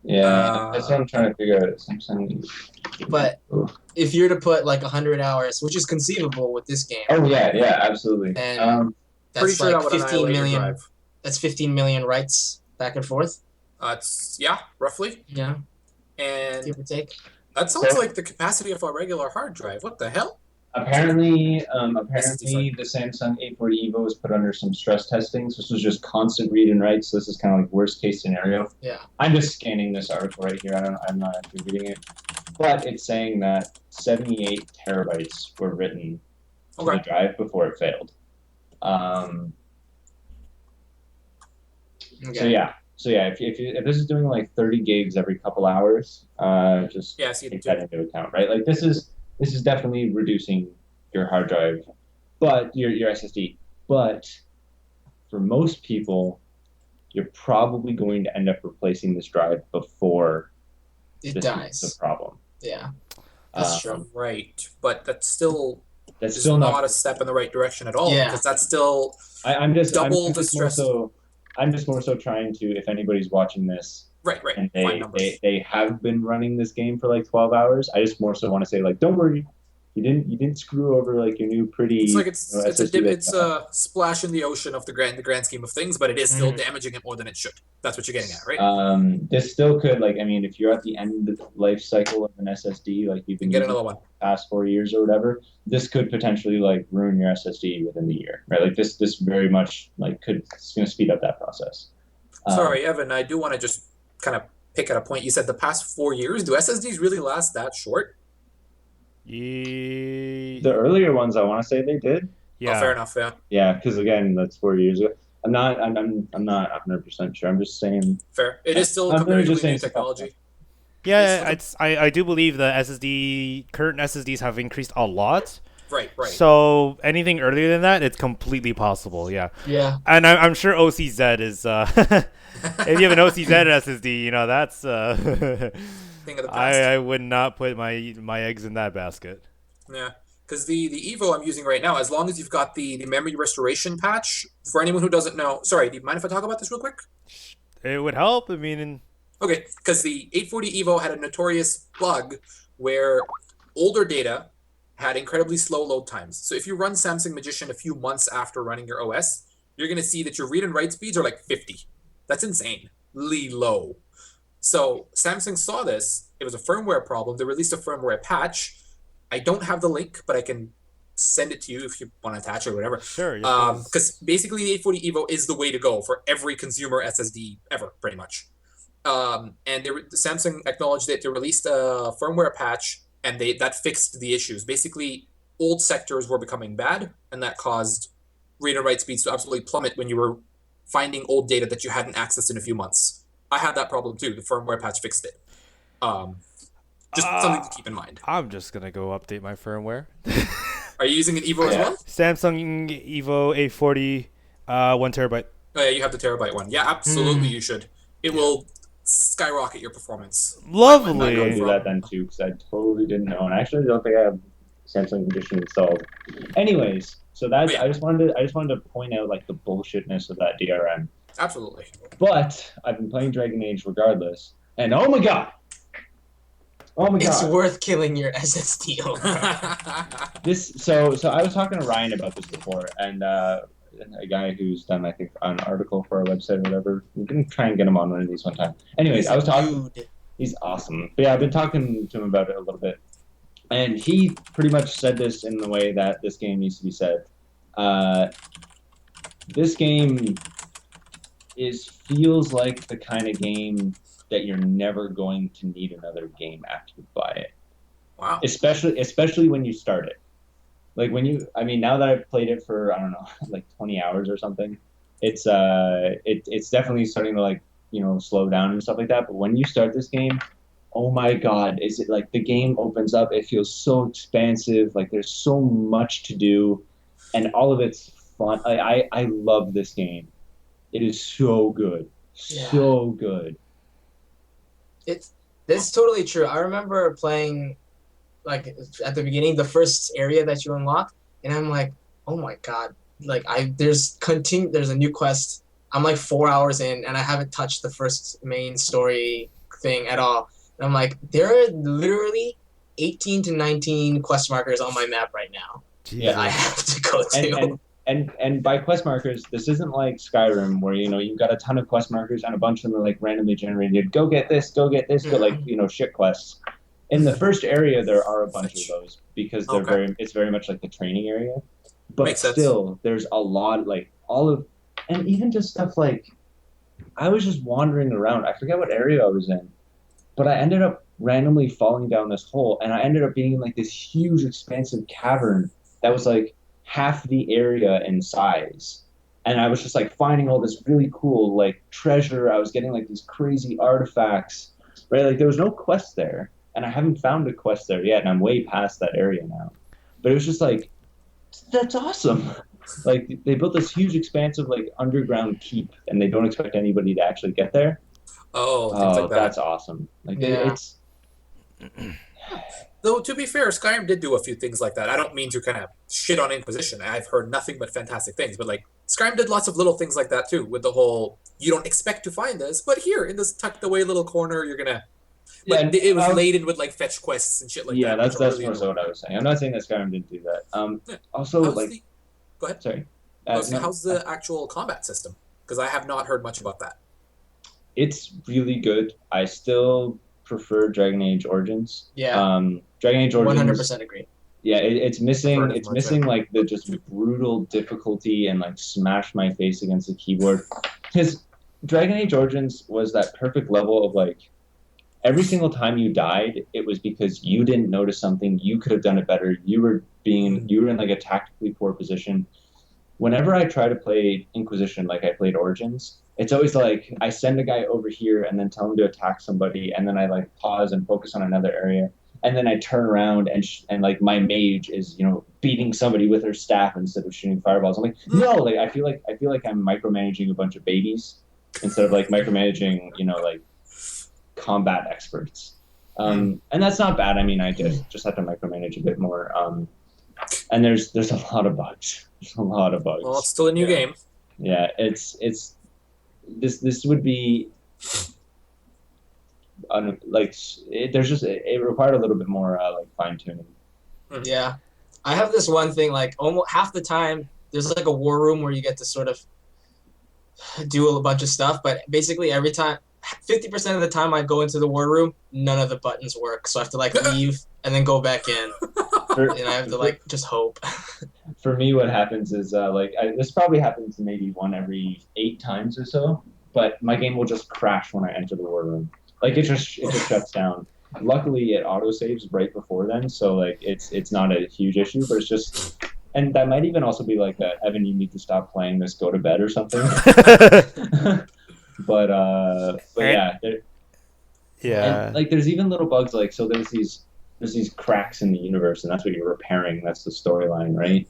Yeah, that's what I'm trying to figure out. Samsung. But Ooh. if you're to put like 100 hours, which is conceivable with this game, Oh yeah, absolutely. And- Pretty that's sure that like would 15 annihilate your million. drive. That's 15 million writes back and forth. It's roughly, Yeah, and give or take. that sounds So- like the capacity of a regular hard drive. What the hell? Apparently, SSD, the Samsung 840 EVO was put under some stress testing. So this was just constant read and write. So this is kind of like worst case scenario. Yeah. I'm just scanning this article right here. I'm not actually reading it, but it's saying that 78 terabytes were written to the Okay. drive before it failed. Okay. So yeah, if this is doing like 30 gigs every couple hours, just Yeah, see, take that into account, right? Like this is definitely reducing your hard drive, but your SSD. But for most people, you're probably going to end up replacing this drive before It this dies. is the problem. Yeah, that's Um, true. right, but that's still That's is still not a step in the right direction at all. Yeah. Because that's still I'm just double I'm the just more stress. so. I'm just more so trying to, if anybody's watching this right. and Fine numbers. they have been running this game for like 12 hours, I just more so want to say like, don't worry, you didn't screw over like your new pretty. It's like it's SSD it's a splash in the ocean of the grand scheme of things, but it is still Mhm. damaging it more than it should. That's what you're getting at, right? This still could, like, I mean, if you're at the end of the life cycle of an SSD, like you've been Get using another one. the past 4 years or whatever, this could potentially like ruin your SSD within the year, right? Like this very much like it's going to speed up that process. Sorry, Evan. I do want to just kind of pick at a point. You said the past 4 years. Do SSDs really last that short? Ye- The earlier ones, I want to say they did. yeah. Oh, fair enough. Yeah, Yeah, because again, that's 4 years ago. I'm not 100% sure. I'm just saying. fair. It is still I'm a comparatively just saying new it's a couple. technology. Yeah, It's I do believe the current SSDs have increased a lot. Right. So anything earlier than that, it's completely possible. Yeah, Yeah. and I'm sure OCZ is. If you have an OCZ SSD, that's. Thing of the past. I would not put my eggs in that basket. Yeah, because the Evo I'm using right now, as long as you've got the memory restoration patch, for anyone who doesn't know, sorry, do you mind if I talk about this real quick? It would help. I mean, Okay, because the 840 Evo had a notorious bug where older data had incredibly slow load times. So if you run Samsung Magician a few months after running your OS, you're going to see that your read and write speeds are like 50. That's insanely low. So Samsung saw this. It was a firmware problem. They released a firmware patch. I don't have the link, but I can send it to you if you want to attach it or whatever. sure. yes, please. Because basically the 840 Evo is the way to go for every consumer SSD ever, pretty much. And Samsung acknowledged that they released a firmware patch, and that fixed the issues. Basically, old sectors were becoming bad, and that caused read and write speeds to absolutely plummet when you were finding old data that you hadn't accessed in a few months. I had that problem too. The firmware patch fixed it. Just something to keep in mind. I'm just gonna go update my firmware. Are you using an Evo as Yeah. well? Samsung Evo 840, 1 terabyte. Oh, yeah, you have the terabyte one. Yeah, absolutely, you should. It will skyrocket your performance. I'm Lovely. going to do that then too, because I totally didn't know, and I actually don't think I have Samsung Edition installed. Anyways, so that's Yeah. I just wanted to point out like the bullshitness of that DRM. Absolutely. But I've been playing Dragon Age regardless, and oh my god, Oh my It's god. worth killing your SSD over. So I was talking to Ryan about this before, and a guy who's done, I think, an article for our website or whatever. We're gonna try and get him on one of these one time. Anyways, I was talking. Dude. He's awesome. But yeah, I've been talking to him about it a little bit, and he pretty much said this in the way that this game needs to be said. This game feels like the kind of game that you're never going to need another game after you buy it. Wow. Especially when you start it. Like now that I've played it for, I don't know, like 20 hours or something, it's definitely starting to like, slow down and stuff like that. But when you start this game, oh my God, is it like the game opens up, it feels so expansive, like there's so much to do, and all of it's fun. I love this game. It is so good. Yeah. So good. That's totally true. I remember playing, like, at the beginning, the first area that you unlock, and I'm like, oh my God, like there's a new quest. I'm like 4 hours in, and I haven't touched the first main story thing at all. And I'm like, there are literally 18 to 19 quest markers on my map right now that I have to go to. And by quest markers, this isn't like Skyrim where, you've got a ton of quest markers and a bunch of them are like randomly generated. Go get this, but like, shit quests. In the first area, there are a bunch of those because it's very much like the training area. But Makes still, sense. there's a lot, like and even just stuff like, I was just wandering around. I forget what area I was in, but I ended up randomly falling down this hole, and I ended up being in like this huge, expansive cavern that was like half the area in size. And I was just like finding all this really cool like treasure. I was getting like these crazy artifacts, right? Like there was no quest there, and I haven't found a quest there yet, and I'm way past that area now. But it was just like, that's awesome. Like they built this huge expansive like underground keep, and they don't expect anybody to actually get there. Things like that. That's awesome. Like it's. Though, to be fair, Skyrim did do a few things like that. I don't mean to kind of shit on Inquisition. I've heard nothing but fantastic things. But, like, Skyrim did lots of little things like that, too, with the whole, you don't expect to find this, but here, in this tucked-away little corner, you're going to... But it was laden with, like, fetch quests and shit like that. Yeah, that's really more so what I was saying. I'm not saying that Skyrim didn't do that. Also, Go ahead. Sorry. How's the actual combat system? Because I have not heard much about that. It's really good. I still prefer Dragon Age Origins. Yeah. Dragon Age Origins. 100% agree. Yeah, it's missing. It's missing like the just brutal difficulty and like smash my face against the keyboard. Because Dragon Age Origins was that perfect level of like every single time you died, it was because you didn't notice something. You could have done it better. You were in like a tactically poor position. Whenever I try to play Inquisition like I played Origins, it's always like I send a guy over here and then tell him to attack somebody, and then I like pause and focus on another area, and then I turn around and like my mage is beating somebody with her staff instead of shooting fireballs. I'm like, no, like I feel like I'm micromanaging a bunch of babies instead of like micromanaging like combat experts. And that's not bad. I mean, I just have to micromanage a bit more. And there's a lot of bugs. There's a lot of bugs. Well, it's still a new game. Yeah, it's this would be it required a little bit more like fine tuning. Yeah, I have this one thing, like almost half the time there's like a war room where you get to sort of do a bunch of stuff, but basically every time 50% of the time I go into the war room, none of the buttons work, so I have to like leave and then go back in. And I have to like just hope. For me, what happens is this probably happens maybe one every 8 times or so, but my game will just crash when I enter the war room. Like it just shuts down. Luckily, it autosaves right before then, so like it's not a huge issue, but it's just, and that might even also be like Evan, you need to stop playing this, go to bed or something. but yeah, yeah. And, like there's even little bugs like so there's these cracks in the universe, and that's what you're repairing. That's the storyline, right?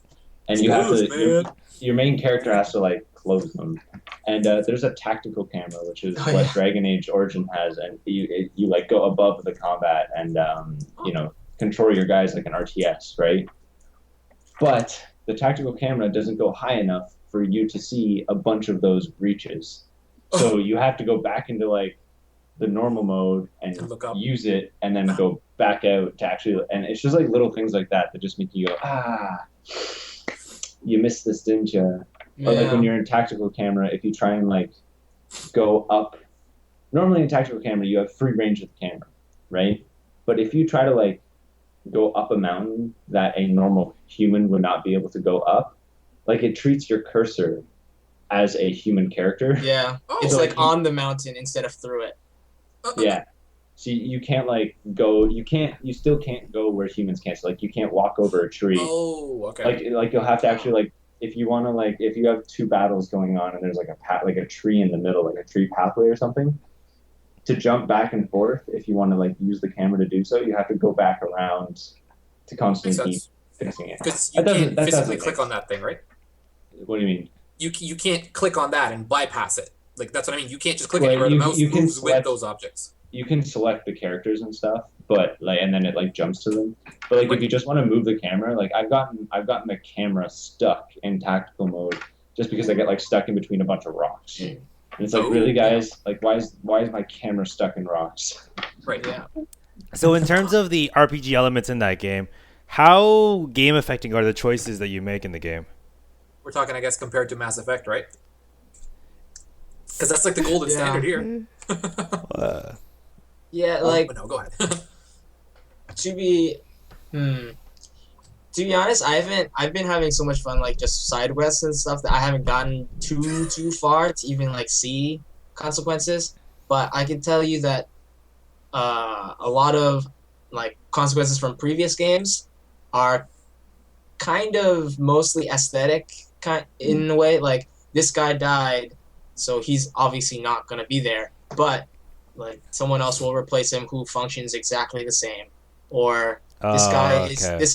And you have to your main character has to like close them. And there's a tactical camera, which is what Dragon Age Origin has, and you like go above the combat and control your guys like an RTS, right? But the tactical camera doesn't go high enough for you to see a bunch of those breaches. So you have to go back into like the normal mode and use it, and then go back out to actually, and it's just like little things like that that just make you go, you missed this, didn't you? Or like when you're in tactical camera, if you try and like go up, normally in tactical camera you have free range of the camera, right? But if you try to like go up a mountain that a normal human would not be able to go up, like it treats your cursor as a human character. Yeah, it's like on the mountain instead of through it. Yeah. So you can't like go. You still can't go where humans can't. So like you can't walk over a tree. Oh, okay. Like you'll have to actually like if you want to like if you have two battles going on and there's like a like a tree in the middle, like a tree pathway or something, to jump back and forth. If you want to like use the camera to do so, you have to go back around to constantly keep fixing it. Because you can't physically click on that thing, right? What do you mean? You can't click on that and bypass it. Like that's what I mean. You can't just click anywhere. The mouse moves with those objects. You can select the characters and stuff, but like, and then it like jumps to them. But like, if you just want to move the camera, like I've gotten the camera stuck in tactical mode just because I get like stuck in between a bunch of rocks. And it's like, really, guys, like why is my camera stuck in rocks? Right. Yeah. So in terms of the RPG elements in that game, how game affecting are the choices that you make in the game? We're talking, I guess, compared to Mass Effect, right? Because that's like the golden standard here. Yeah, like no, go ahead. to be honest, I've been having so much fun like just side quests and stuff that I haven't gotten too far to even like see consequences. But I can tell you that a lot of like consequences from previous games are kind of mostly aesthetic in a way. Like this guy died, so he's obviously not gonna be there, but like someone else will replace him who functions exactly the same. Or this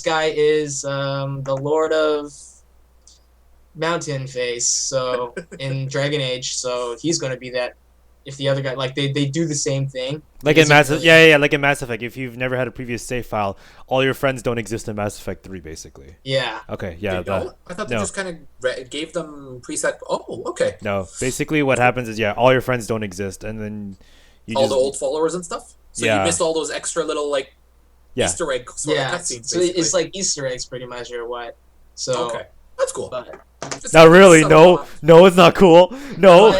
guy is the Lord of Mountain Face, so in Dragon Age, so he's gonna be that. If the other guy, like they do the same thing, like in Mass Effect, like in Mass Effect, if you've never had a previous save file, all your friends don't exist in Mass Effect 3, basically. Yeah. Okay. Yeah. I thought they just kind of gave them preset. Oh, okay. No, basically what happens is all your friends don't exist, and then the old followers and stuff. So you missed all those extra little like Easter egg sort of cutscenes. So it's like Easter eggs, pretty much, or what? So okay, that's cool. Not really. No, it's not cool. No.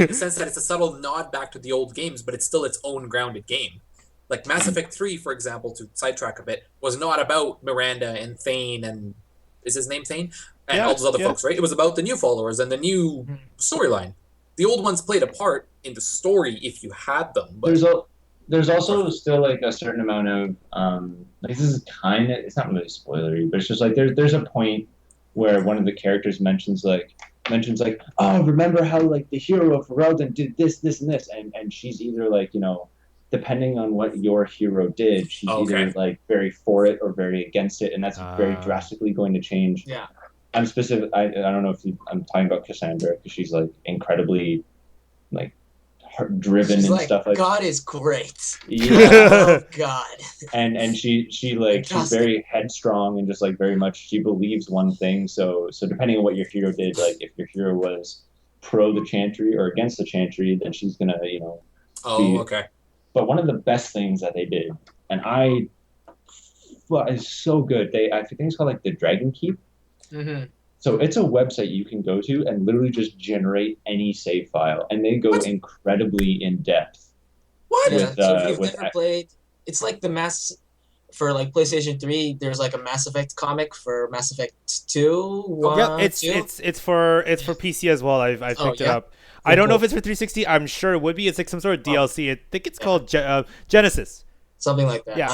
In the sense that it's a subtle nod back to the old games, but it's still its own grounded game. Like Mass Effect 3, for example, to sidetrack a bit, was not about Miranda and Thane and is his name Thane? And all those other folks, right? It was about the new followers and the new storyline. The old ones played a part in the story if you had them. But there's also still like a certain amount of like this is kind of, it's not really spoilery, but it's just like there's a point where one of the characters mentions like, oh, remember how like the hero of Ferelden did this, and this, and she's either like, you know, depending on what your hero did, she's either like very for it or very against it, and that's very drastically going to change. Yeah. I'm specific. I don't know if I'm talking about Cassandra because she's like incredibly like driven she's and like, stuff like God is great. Yeah. Oh God. And she like she's very headstrong and just like very much she believes one thing. So depending on what your hero did, like if your hero was pro the Chantry or against the Chantry, then she's gonna, you know. Okay. But one of the best things that they did, and it's so good. I think it's called like the Dragon Keep. Mm-hmm. So it's a website you can go to and literally just generate any save file, and they go incredibly in depth. What? Yeah. So if you've never played, it's like for like PlayStation 3. There's like a Mass Effect comic for Mass Effect 2. It's for PC as well. I've picked it up. I don't know if it's for 360. I'm sure it would be. It's like some sort of DLC. I think it's called Genesis. Something like that. Yeah,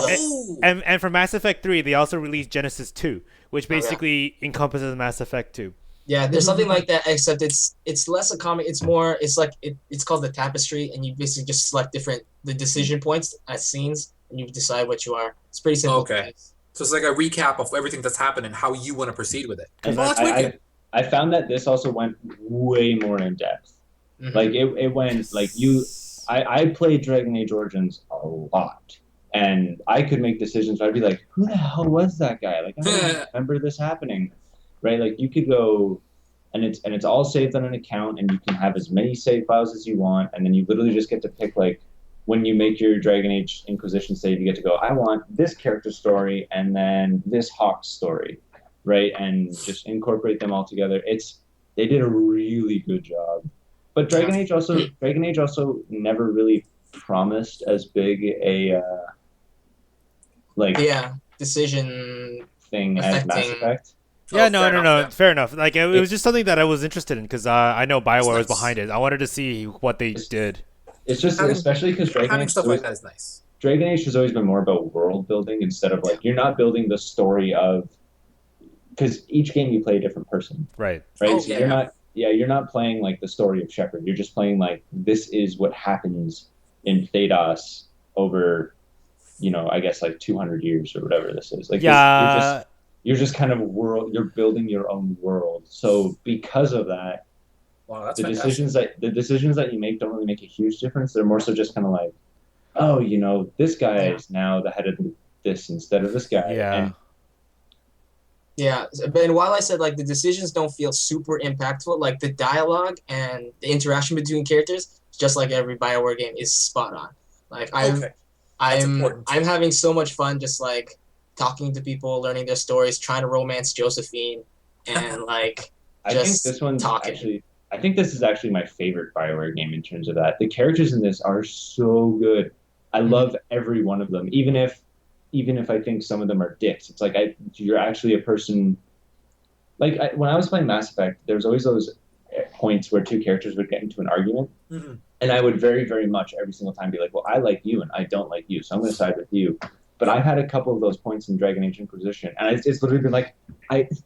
and for Mass Effect 3, they also released Genesis 2, which basically encompasses Mass Effect 2. Yeah, there's something like that, except it's less a comic. It's more. It's like it's called the Tapestry, and you basically just select the decision points as scenes, and you decide what you are. It's pretty simple. Okay, so it's like a recap of everything that's happened and how you want to proceed with it. I found that this also went way more in depth. Mm-hmm. Like it went like I played Dragon Age Origins a lot. And I could make decisions where I'd be like, who the hell was that guy? Like, I don't remember this happening, right? Like, you could go, and it's all saved on an account, and you can have as many save files as you want, and then you literally just get to pick, like, when you make your Dragon Age Inquisition save, you get to go, I want this character story and then this Hawk story, right? And just incorporate them all together. They did a really good job. But Dragon Age also never really promised as big a decision thing as Mass Effect. Yeah, no. Fair enough. Like it was just something that I was interested in because I know BioWare was behind it. I wanted to see what they did. It's just especially because Dragon Age stuff like that is nice. Dragon Age has always been more about world building instead of like you're not building the story of because each game you play a different person. Right. So you're not playing like the story of Shepard. You're just playing like this is what happens in Thedas over, I guess like 200 years or whatever this is. Like you're just kind of you're building your own world. So because of that, wow, that's the decisions that you make don't really make a huge difference. They're more so just kind of like, oh, this guy is now the head of this instead of this guy. Yeah. And while I said like the decisions don't feel super impactful, like the dialogue and the interaction between characters, just like every BioWare game, is spot on. Like I'm having so much fun just like talking to people, learning their stories, trying to romance Josephine, and like I think this is actually my favorite BioWare game in terms of that. The characters in this are so good. I love every one of them, even if I think some of them are dicks. It's like you're actually a person. Like when I was playing Mass Effect, there was always those points where two characters would get into an argument, and I would very, very much every single time be like, "Well, I like you, and I don't like you, so I'm going to side with you." But I've had a couple of those points in Dragon Age Inquisition, and it's literally been like,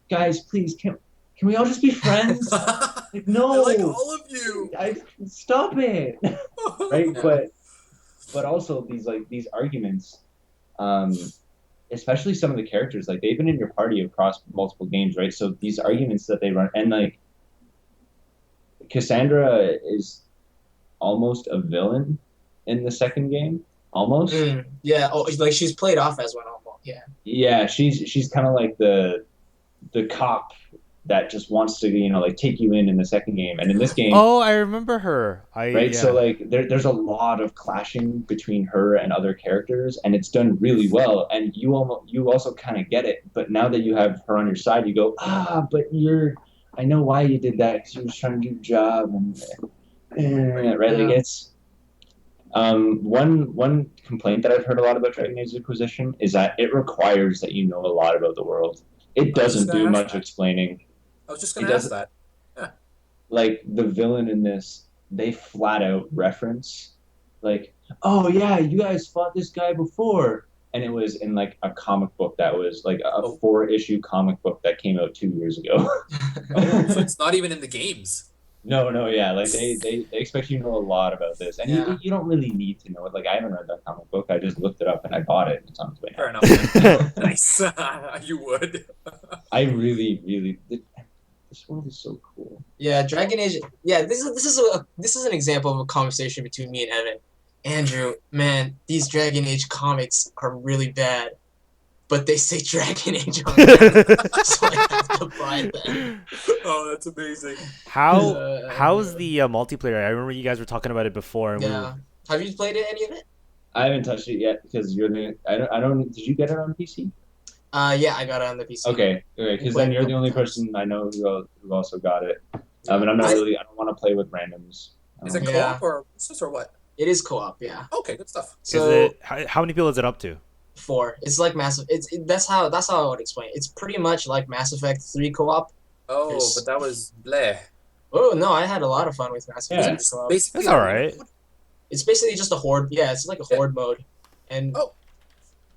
guys, please, can we all just be friends? Like, no, I like all of you. Stop it, right? But also these arguments, especially some of the characters, like they've been in your party across multiple games, right? So these arguments that they run, and like Cassandra is almost a villain in the second game. Almost. Like she's played off as one almost. Yeah. Yeah, she's kind of like the cop that just wants to like take you in the second game, and in this game. Oh, I remember her. Right. Yeah. So like there's a lot of clashing between her and other characters, and it's done really well. And you also kind of get it, but now that you have her on your side, you go but I know why you did that because you were trying to do your job, and right. Like it's. One complaint that I've heard a lot about Dragon Age Inquisition is that it requires that you know a lot about the world. It doesn't do much explaining. I was just going to ask that. Yeah. Like the villain in this, they flat out reference, like, oh yeah, you guys fought this guy before, and it was in like a comic book that was like a 4-issue comic book that came out 2 years ago. So it's not even in the games. No, yeah, like they expect you to know a lot about this, and you don't really need to know it. Like I haven't read that comic book; I just looked it up and I bought it. It's on its way now. Fair enough. Nice, you would. I really, this world is so cool. Yeah, Dragon Age. Yeah, this is an example of a conversation between me and Evan. Andrew, man, these Dragon Age comics are really bad, but they say Dragon Age on them, so I have to buy them. Oh, that's amazing. How's the multiplayer? I remember you guys were talking about it before. Yeah. Have you played any of it? I haven't touched it yet because you're the. I don't. Did you get it on PC? Yeah, I got it on the PC. Okay. Because then you're the only person I know who also got it. And I'm not really. I don't want to play with randoms. Is it co-op or what? It is co-op. Yeah. Okay, good stuff. So how many people is it up to? 4. It's like Mass. That's how I would explain it. It's pretty much like Mass Effect 3 co-op. Oh, but that was bleh. Oh no, I had a lot to with Mass Effect 3 co-op. Basically, it's all right. It's basically just a horde. Yeah, it's like a horde mode, and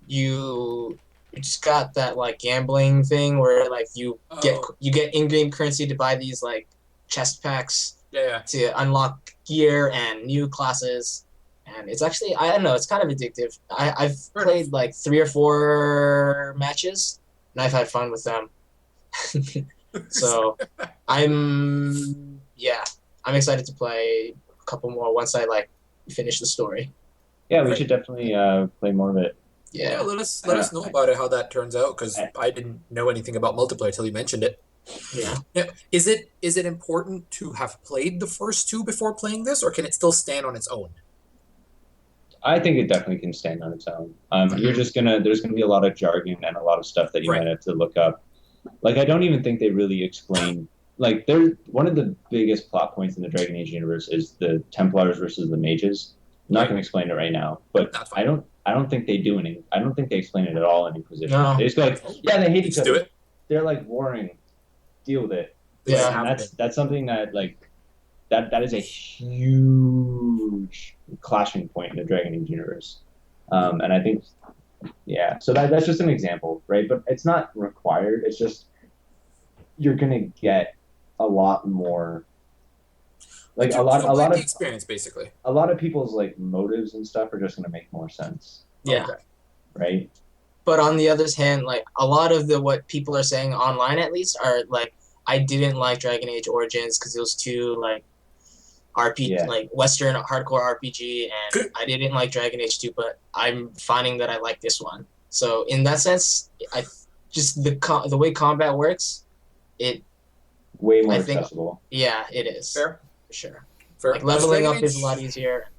you just got that like gambling thing where like you get in-game currency to buy these like chest packs. To unlock gear and new classes. And it's actually, I don't know, it's kind of addictive. I've played like 3 or 4 matches, and I've had fun with them. So I'm excited to play a couple more once I like finish the story. Yeah, we should definitely play more of it. Yeah, let us know about it, how that turns out, because I didn't know anything about multiplayer until you mentioned it. Yeah. Now, is it important to have played the first 2 before playing this, or can it still stand on its own? I think it definitely can stand on its own. You're just there's gonna be a lot of jargon and a lot of stuff that you might have to look up. Like, I don't even think they really explain. Like, they're one of the biggest plot points in the Dragon Age universe is the Templars versus the mages. I'm not gonna explain it right now, but I don't think they do any. I don't think they explain it at all in Inquisition. No. They just go like, yeah, they hate each other. Do it. They're like warring. Deal with it. Yeah. And that's something that like that is a huge clashing point in the Dragon Age universe. And I think, yeah, so that's just an example, right? But it's not required. It's just you're gonna get a lot more, like a lot of the experience, basically. A lot of people's like motives and stuff are just gonna make more sense. Yeah. Okay. Right. But on the other hand, like a lot of what people are saying online, at least, are like, I didn't like Dragon Age Origins because it was too like RPG, like Western hardcore RPG, and I didn't like Dragon Age 2, but I'm finding that I like this one. So in that sense, I just the way combat works, it way more accessible. Yeah, it is. Fair. For sure. Fair. Like leveling up is a lot easier.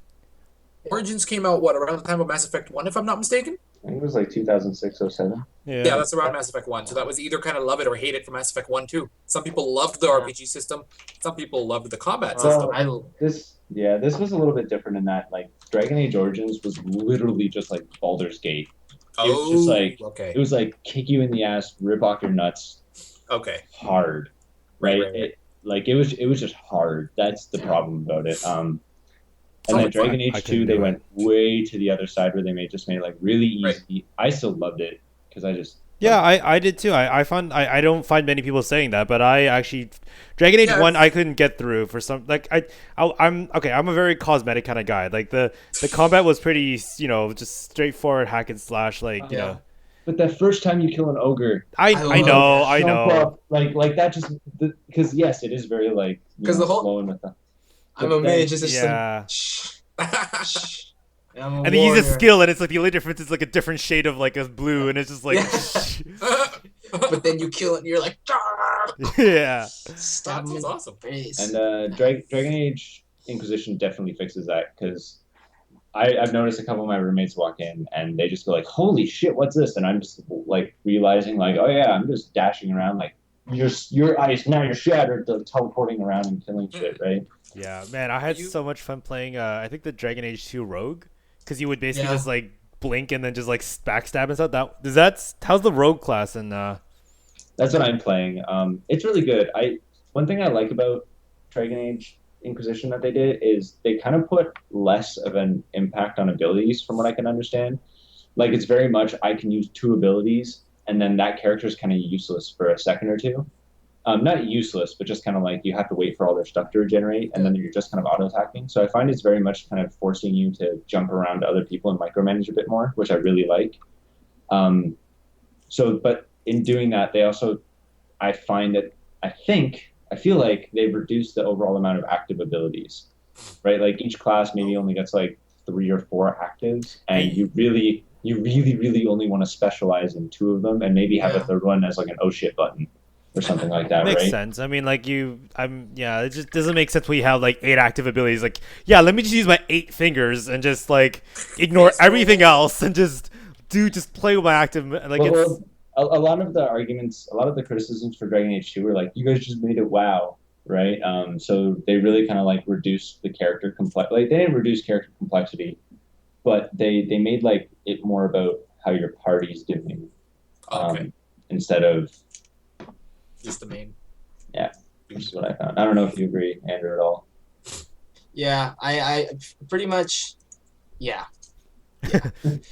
Origins came out around the time of Mass Effect 1, if I'm not mistaken? I think it was like 2006 or 7. Yeah, that's around Mass Effect 1. So that was either kind of love it or hate it for Mass Effect 1 too. Some people loved the RPG system. Some people loved the combat system. This was a little bit different in that, like, Dragon Age Origins was literally just like Baldur's Gate. It was just like, it was like kick you in the ass, rip off your nuts. Okay. Hard, right? It was just hard. That's the problem about it. And then Dragon Age 2, they went way to the other side where they made it like really easy. Right. I still loved it because I just I did too. I don't find many people saying that, but I actually Dragon Age 1 I couldn't get through for some, like I'm a very cosmetic kind of guy. Like the combat was pretty, just straightforward hack and slash, like you know. But that first time you kill an ogre, I know. Like that just because yes, it is very like because the whole flowing with the. I'm a mage, it's just like, and he uses skill, and it's like the only difference is like a different shade of like a blue, and it's just like. But then you kill it, and you're like. Yeah. Stab him in awesome. Face. And Dragon Age Inquisition definitely fixes that because I've noticed a couple of my roommates walk in and they just go like, "Holy shit, what's this?" And I'm just like realizing like, "Oh yeah, I'm just dashing around like." Your eyes now you're shattered, teleporting around and killing shit, right? Yeah, man, I had so much fun playing. I think the Dragon Age 2 Rogue, because you would basically just like blink and then just like backstab and stuff. How's the Rogue class? And that's what I'm playing. It's really good. One thing I like about Dragon Age Inquisition that they did is they kind of put less of an impact on abilities, from what I can understand. Like it's very much I can use 2 abilities. And then that character is kind of useless for a second or two. Not useless, but just kind of like you have to wait for all their stuff to regenerate, and then you're just kind of auto-attacking. So I find it's very much kind of forcing you to jump around to other people and micromanage a bit more, which I really like. But in doing that, they also, I feel like they've reduced the overall amount of active abilities, right? Like each class maybe only gets like 3 or 4 actives, and you really only want to specialize in 2 of them and maybe have a third one as like an oh shit button or something like that. Makes right? sense. I mean, like it just doesn't make sense when you have like 8 active abilities. Like, yeah, let me just use my 8 fingers and just like ignore everything else and just play with my active. Like a lot of the criticisms for Dragon Age 2 were like, you guys just made it WoW, right? So they really kind of like reduced the character complexity. Like they didn't reduce character complexity, but they made like it more about how your party's doing, instead of just the main. Yeah, which is what I found. I don't know if you agree, Andrew, at all. Yeah, I pretty much. Yeah.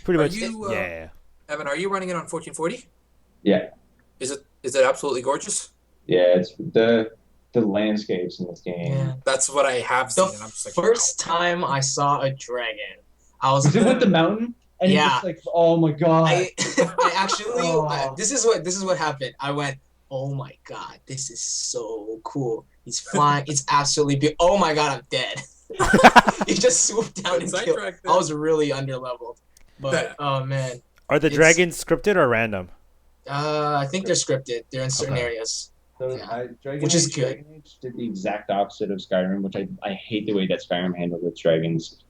Pretty much. Yeah. Evan, are you running it on 1440? Yeah. Is it absolutely gorgeous? Yeah, it's the landscapes in this game. Yeah. That's what I have seen. The and I'm just like, first time I saw a dragon, I was. Is it with the mountain? And yeah. Just like, oh my god. I actually. This is what happened. I went, oh my god, this is so cool. He's flying. It's absolutely beautiful. Oh my god, I'm dead. He just swooped down and killed. I was really underleveled. But oh man. Are the dragons scripted or random? I think they're scripted. They're in certain areas. So which is good. Dragon Age did the exact opposite of Skyrim, which I hate the way that Skyrim handled its dragons.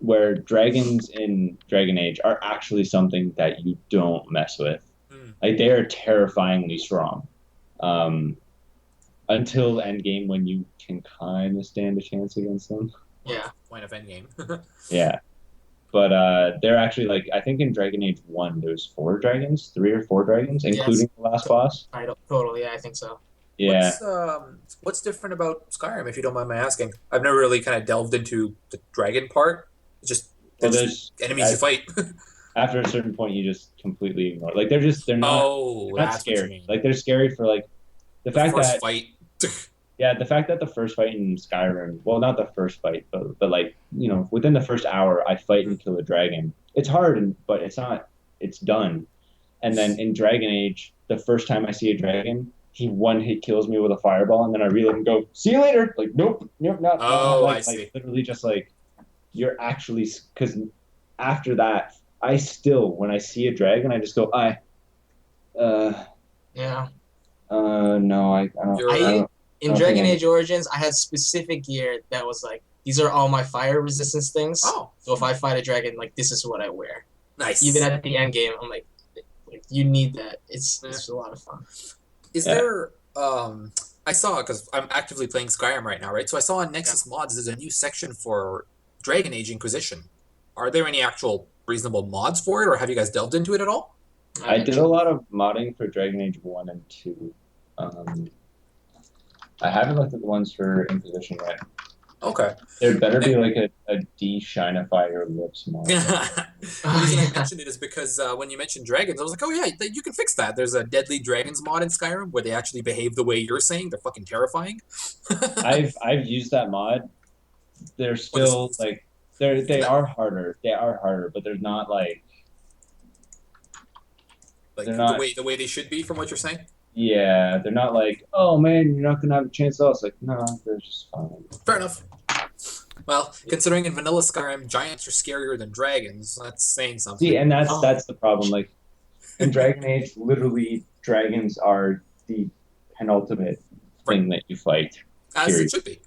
where dragons in Dragon Age are actually something that you don't mess with. Like they are terrifyingly strong. Until endgame when you can kind of stand a chance against them. Yeah. Point of endgame. Yeah. But they're actually like I think in Dragon Age 1 there's 3 or 4 dragons, including the last boss. Totally, yeah, I think so. Yeah. What's different about Skyrim, if you don't mind my asking? I've never really kind of delved into the dragon part. It's just there's enemies you fight. After a certain point, you just completely ignore. Like they're not scary. Like they're scary for like the fact that fight. Yeah, the fact that the first fight in Skyrim, well, not the first fight, but like within the first hour, I fight and kill a dragon. It's hard, but it's not. It's done. And then in Dragon Age, the first time I see a dragon, he one hit kills me with a fireball, and then I reload and go, "See you later." Like, nope, not. Oh, like, I see. Like, literally, just like you're actually because after that, I still when I see a dragon, I just go, Yeah. No, I don't. In Dragon Age Origins, I had specific gear that was like, these are all my fire resistance things. Oh. So if I fight a dragon, like, this is what I wear. Nice. Even at the end game, I'm like you need that. It's a lot of fun. Is there, I saw, because I'm actively playing Skyrim right now, right? So I saw on Nexus Mods, there's a new section for Dragon Age Inquisition. Are there any actual reasonable mods for it, or have you guys delved into it at all? I did a lot of modding for Dragon Age 1 and 2. I haven't looked at the ones for Inquisition yet. Okay. There better be like a de-shinify your lips mod. The reason I mentioned it is because when you mentioned dragons, I was like, oh yeah, you can fix that. There's a Deadly Dragons mod in Skyrim where they actually behave the way you're saying. They're fucking terrifying. I've used that mod. They're still like they are harder. They are harder, but they're not like the way they should be from what you're saying. Yeah, they're not like, oh man, you're not gonna have a chance at all. It's like, no, they're just fine. Fair enough. Well, considering in vanilla Skyrim, giants are scarier than dragons, that's saying something. See, and that's the problem. Like in Dragon Age, literally, dragons are the penultimate thing that you fight. As it should be.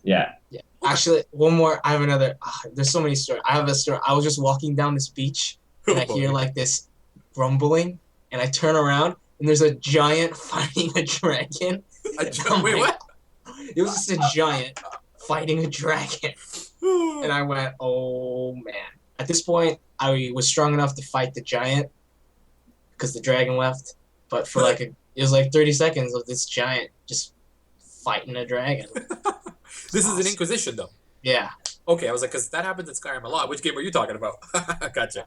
Yeah. Yeah. Actually, one more. I have another. There's so many stories. I have a story. I was just walking down this beach, and I hear like this rumbling, and I turn around. And there's a giant fighting a dragon. Wait, what? It was just a giant fighting a dragon. And I went, oh, man. At this point, I was strong enough to fight the giant because the dragon left. But for it was like 30 seconds of this giant just fighting a dragon. This is an Inquisition, though. Yeah. Okay, I was like, because that happens in Skyrim a lot. Which game are you talking about? Gotcha.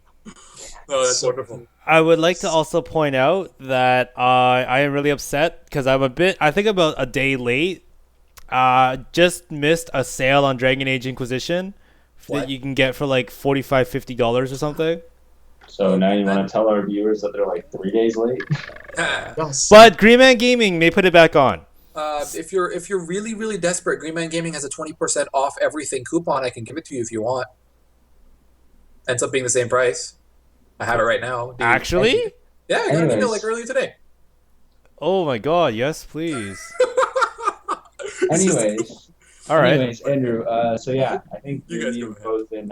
Oh, that's wonderful. I would like to also point out that I am really upset because I think about a day late. Just missed a sale on Dragon Age Inquisition that you can get for like $45-50 or something. So now you want to tell our viewers that they're like 3 days late? But Green Man Gaming may put it back on. If you're really, really desperate, Green Man Gaming has a 20% off everything coupon. I can give it to you if you want. Ends up being the same price. I have it right now. Actually? Yeah, I got an email like earlier today. Oh my god, yes, please. Anyways, Andrew. So yeah, I think you've both been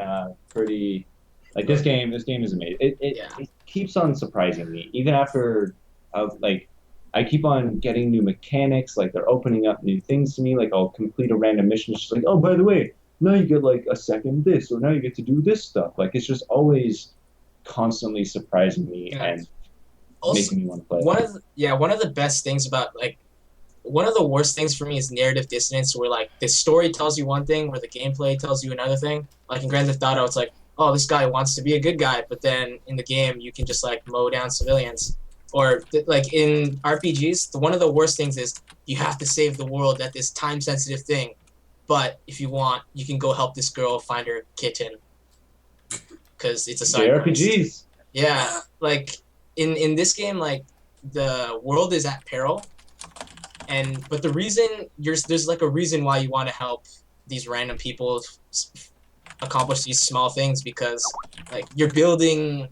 pretty. Like this game is amazing. It keeps on surprising me, even after I keep on getting new mechanics. Like they're opening up new things to me. Like I'll complete a random mission. It's just like, oh, by the way, now you get like a second this, or now you get to do this stuff. Like it's just always constantly surprising me and also, making me want to play. One of the best things about one of the worst things for me is narrative dissonance, where like the story tells you one thing, where the gameplay tells you another thing. Like in Grand Theft Auto, it's like, oh, this guy wants to be a good guy, but then in the game you can just like mow down civilians. Or like in RPGs, one of the worst things is you have to save the world at this time-sensitive thing. But if you want, you can go help this girl find her kitten. Because it's a side RPGs. Yeah, like in this game, like the world is at peril, but the reason there's like a reason why you want to help these random people accomplish these small things, because like you're building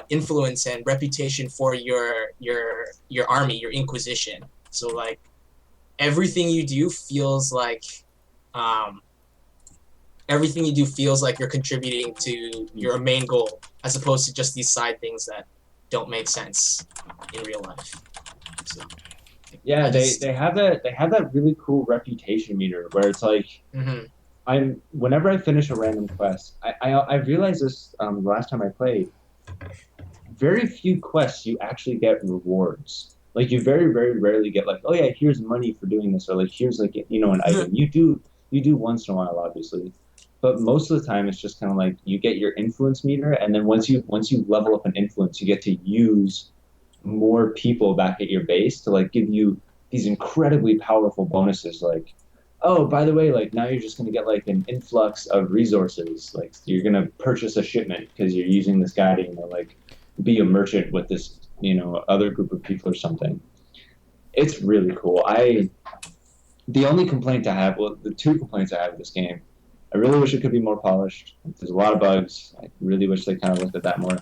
influence and reputation for your army, your Inquisition. So like everything you do feels like everything you do feels like you're contributing to your main goal, as opposed to just these side things that don't make sense in real life. So, Yeah, they have that really cool reputation meter where it's like whenever I finish a random quest, I realized this last time I played. Very few quests you actually get rewards. Like you very rarely get like, oh yeah, here's money for doing this, or like here's like an item. You do once in a while, obviously, but most of the time it's just kind of like you get your influence meter, and then once you level up an influence, you get to use more people back at your base to like give you these incredibly powerful bonuses, like, oh, by the way, like now you're just going to get like an influx of resources, like you're going to purchase a shipment because you're using this guy to like be a merchant with this other group of people or something. It's really cool. The only complaint I have, well, the two complaints I have with this game, I really wish it could be more polished. There's a lot of bugs. I really wish they kind of looked at that more.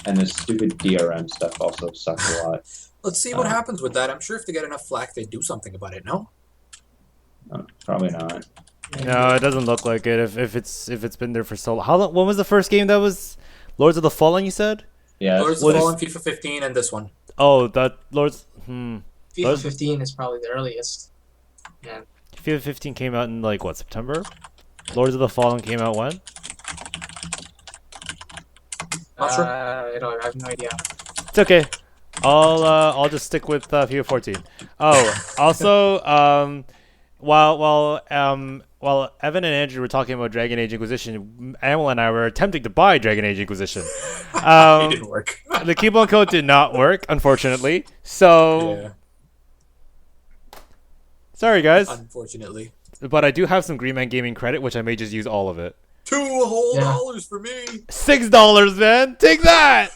And the stupid DRM stuff also sucks a lot. Let's see what happens with that. I'm sure if they get enough flack, they do something about it. No? Probably not. No, it doesn't look like it. If it's been there for so long. How long? When was the first game that was Lords of the Fallen? You said. Yeah. Lords of the Fallen, FIFA 15, and this one. Oh, that Lords. FIFA 15 is probably the earliest. Yeah. FIFA 15 came out in like what, September? Lords of the Fallen came out when? Not sure. I have no idea. It's okay. I'll just stick with FIFA 14. Oh, also, while Evan and Andrew were talking about Dragon Age Inquisition, Amal and I were attempting to buy Dragon Age Inquisition. It didn't work. The coupon code did not work, unfortunately. So, sorry guys. Unfortunately. But I do have some Green Man Gaming credit, which I may just use all of it. $2 whole for me. $6, man. Take that.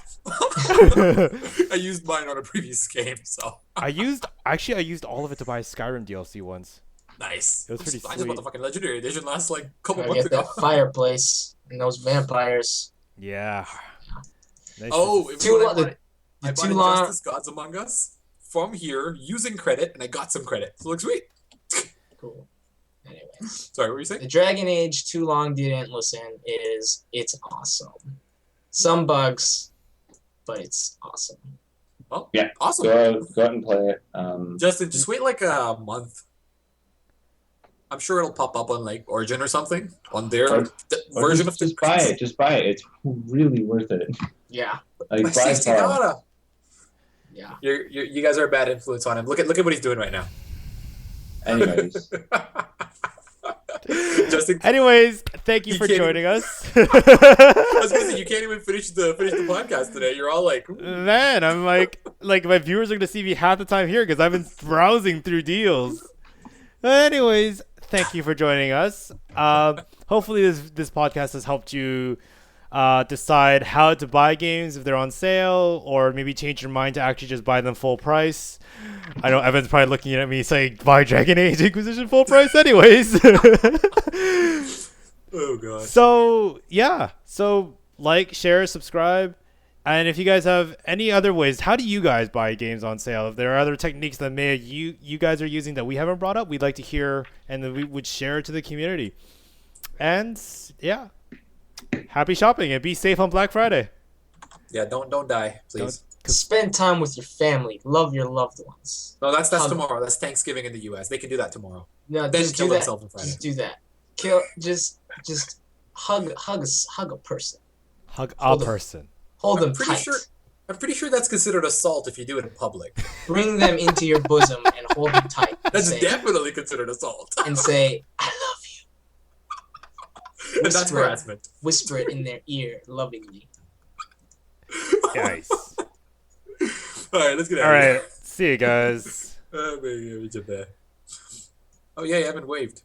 I used mine on a previous game, so I used all of it to buy Skyrim DLC once. nice. It was pretty I just bought sweet. the fucking Legendary Edition last like couple I months get ago. that fireplace and those vampires. Yeah. Nice. Oh, if Too you lo- want, I bought too long- Injustice Gods Among Us from here using credit, and I got some credit. So it looks sweet. Cool. Anyway, Sorry, what were you saying? the Dragon Age Too Long Didn't Listen it's awesome. Some bugs, but it's awesome. Oh, Yeah. awesome. Go out and play it. Justin, just wait like a month. I'm sure it'll pop up on like Origin or something on their Or version just, of just buy it. Just buy it. It's really worth it. Yeah. Like Like by far. $60. Yeah. You guys are a bad influence on him. Look at what he's doing right now. Anyways, Justin, Anyways, thank you You for can't- joining us. I was gonna say you can't even finish the podcast today. You're all like, "Ooh." Man, I'm like my viewers are gonna see me half the time here because I've been browsing through deals. Anyways, thank you for joining us. Hopefully this podcast has helped you decide how to buy games if they're on sale, or maybe change your mind to actually just buy them full price. I know Evan's probably looking at me saying, buy Dragon Age Inquisition full price anyways. Oh god. So, yeah. So, like, share, subscribe. And if you guys have any other ways, how do you guys buy games on sale? If there are other techniques that you guys are using that we haven't brought up, we'd like to hear, and then we would share it to the community. And, yeah. Happy shopping and be safe on Black Friday. Yeah, don't die, please. Spend time with your family. Love your loved ones. No, that's tomorrow. That's Thanksgiving in the U.S. They can do that tomorrow. No, Then just kill do that. themselves on Friday. Just do that. Just hug a person. Hug a Hold on. person. Hold them pretty tight. sure. I'm pretty sure that's considered assault if you do it in public. Bring them into your bosom and hold them tight. That's say, definitely considered assault. and say, "I love you." And that's Whisper it. harassment. Whisper it in their ear lovingly. Nice. All right, let's get out All of here. right. See you guys. Oh, yeah, you haven't waved.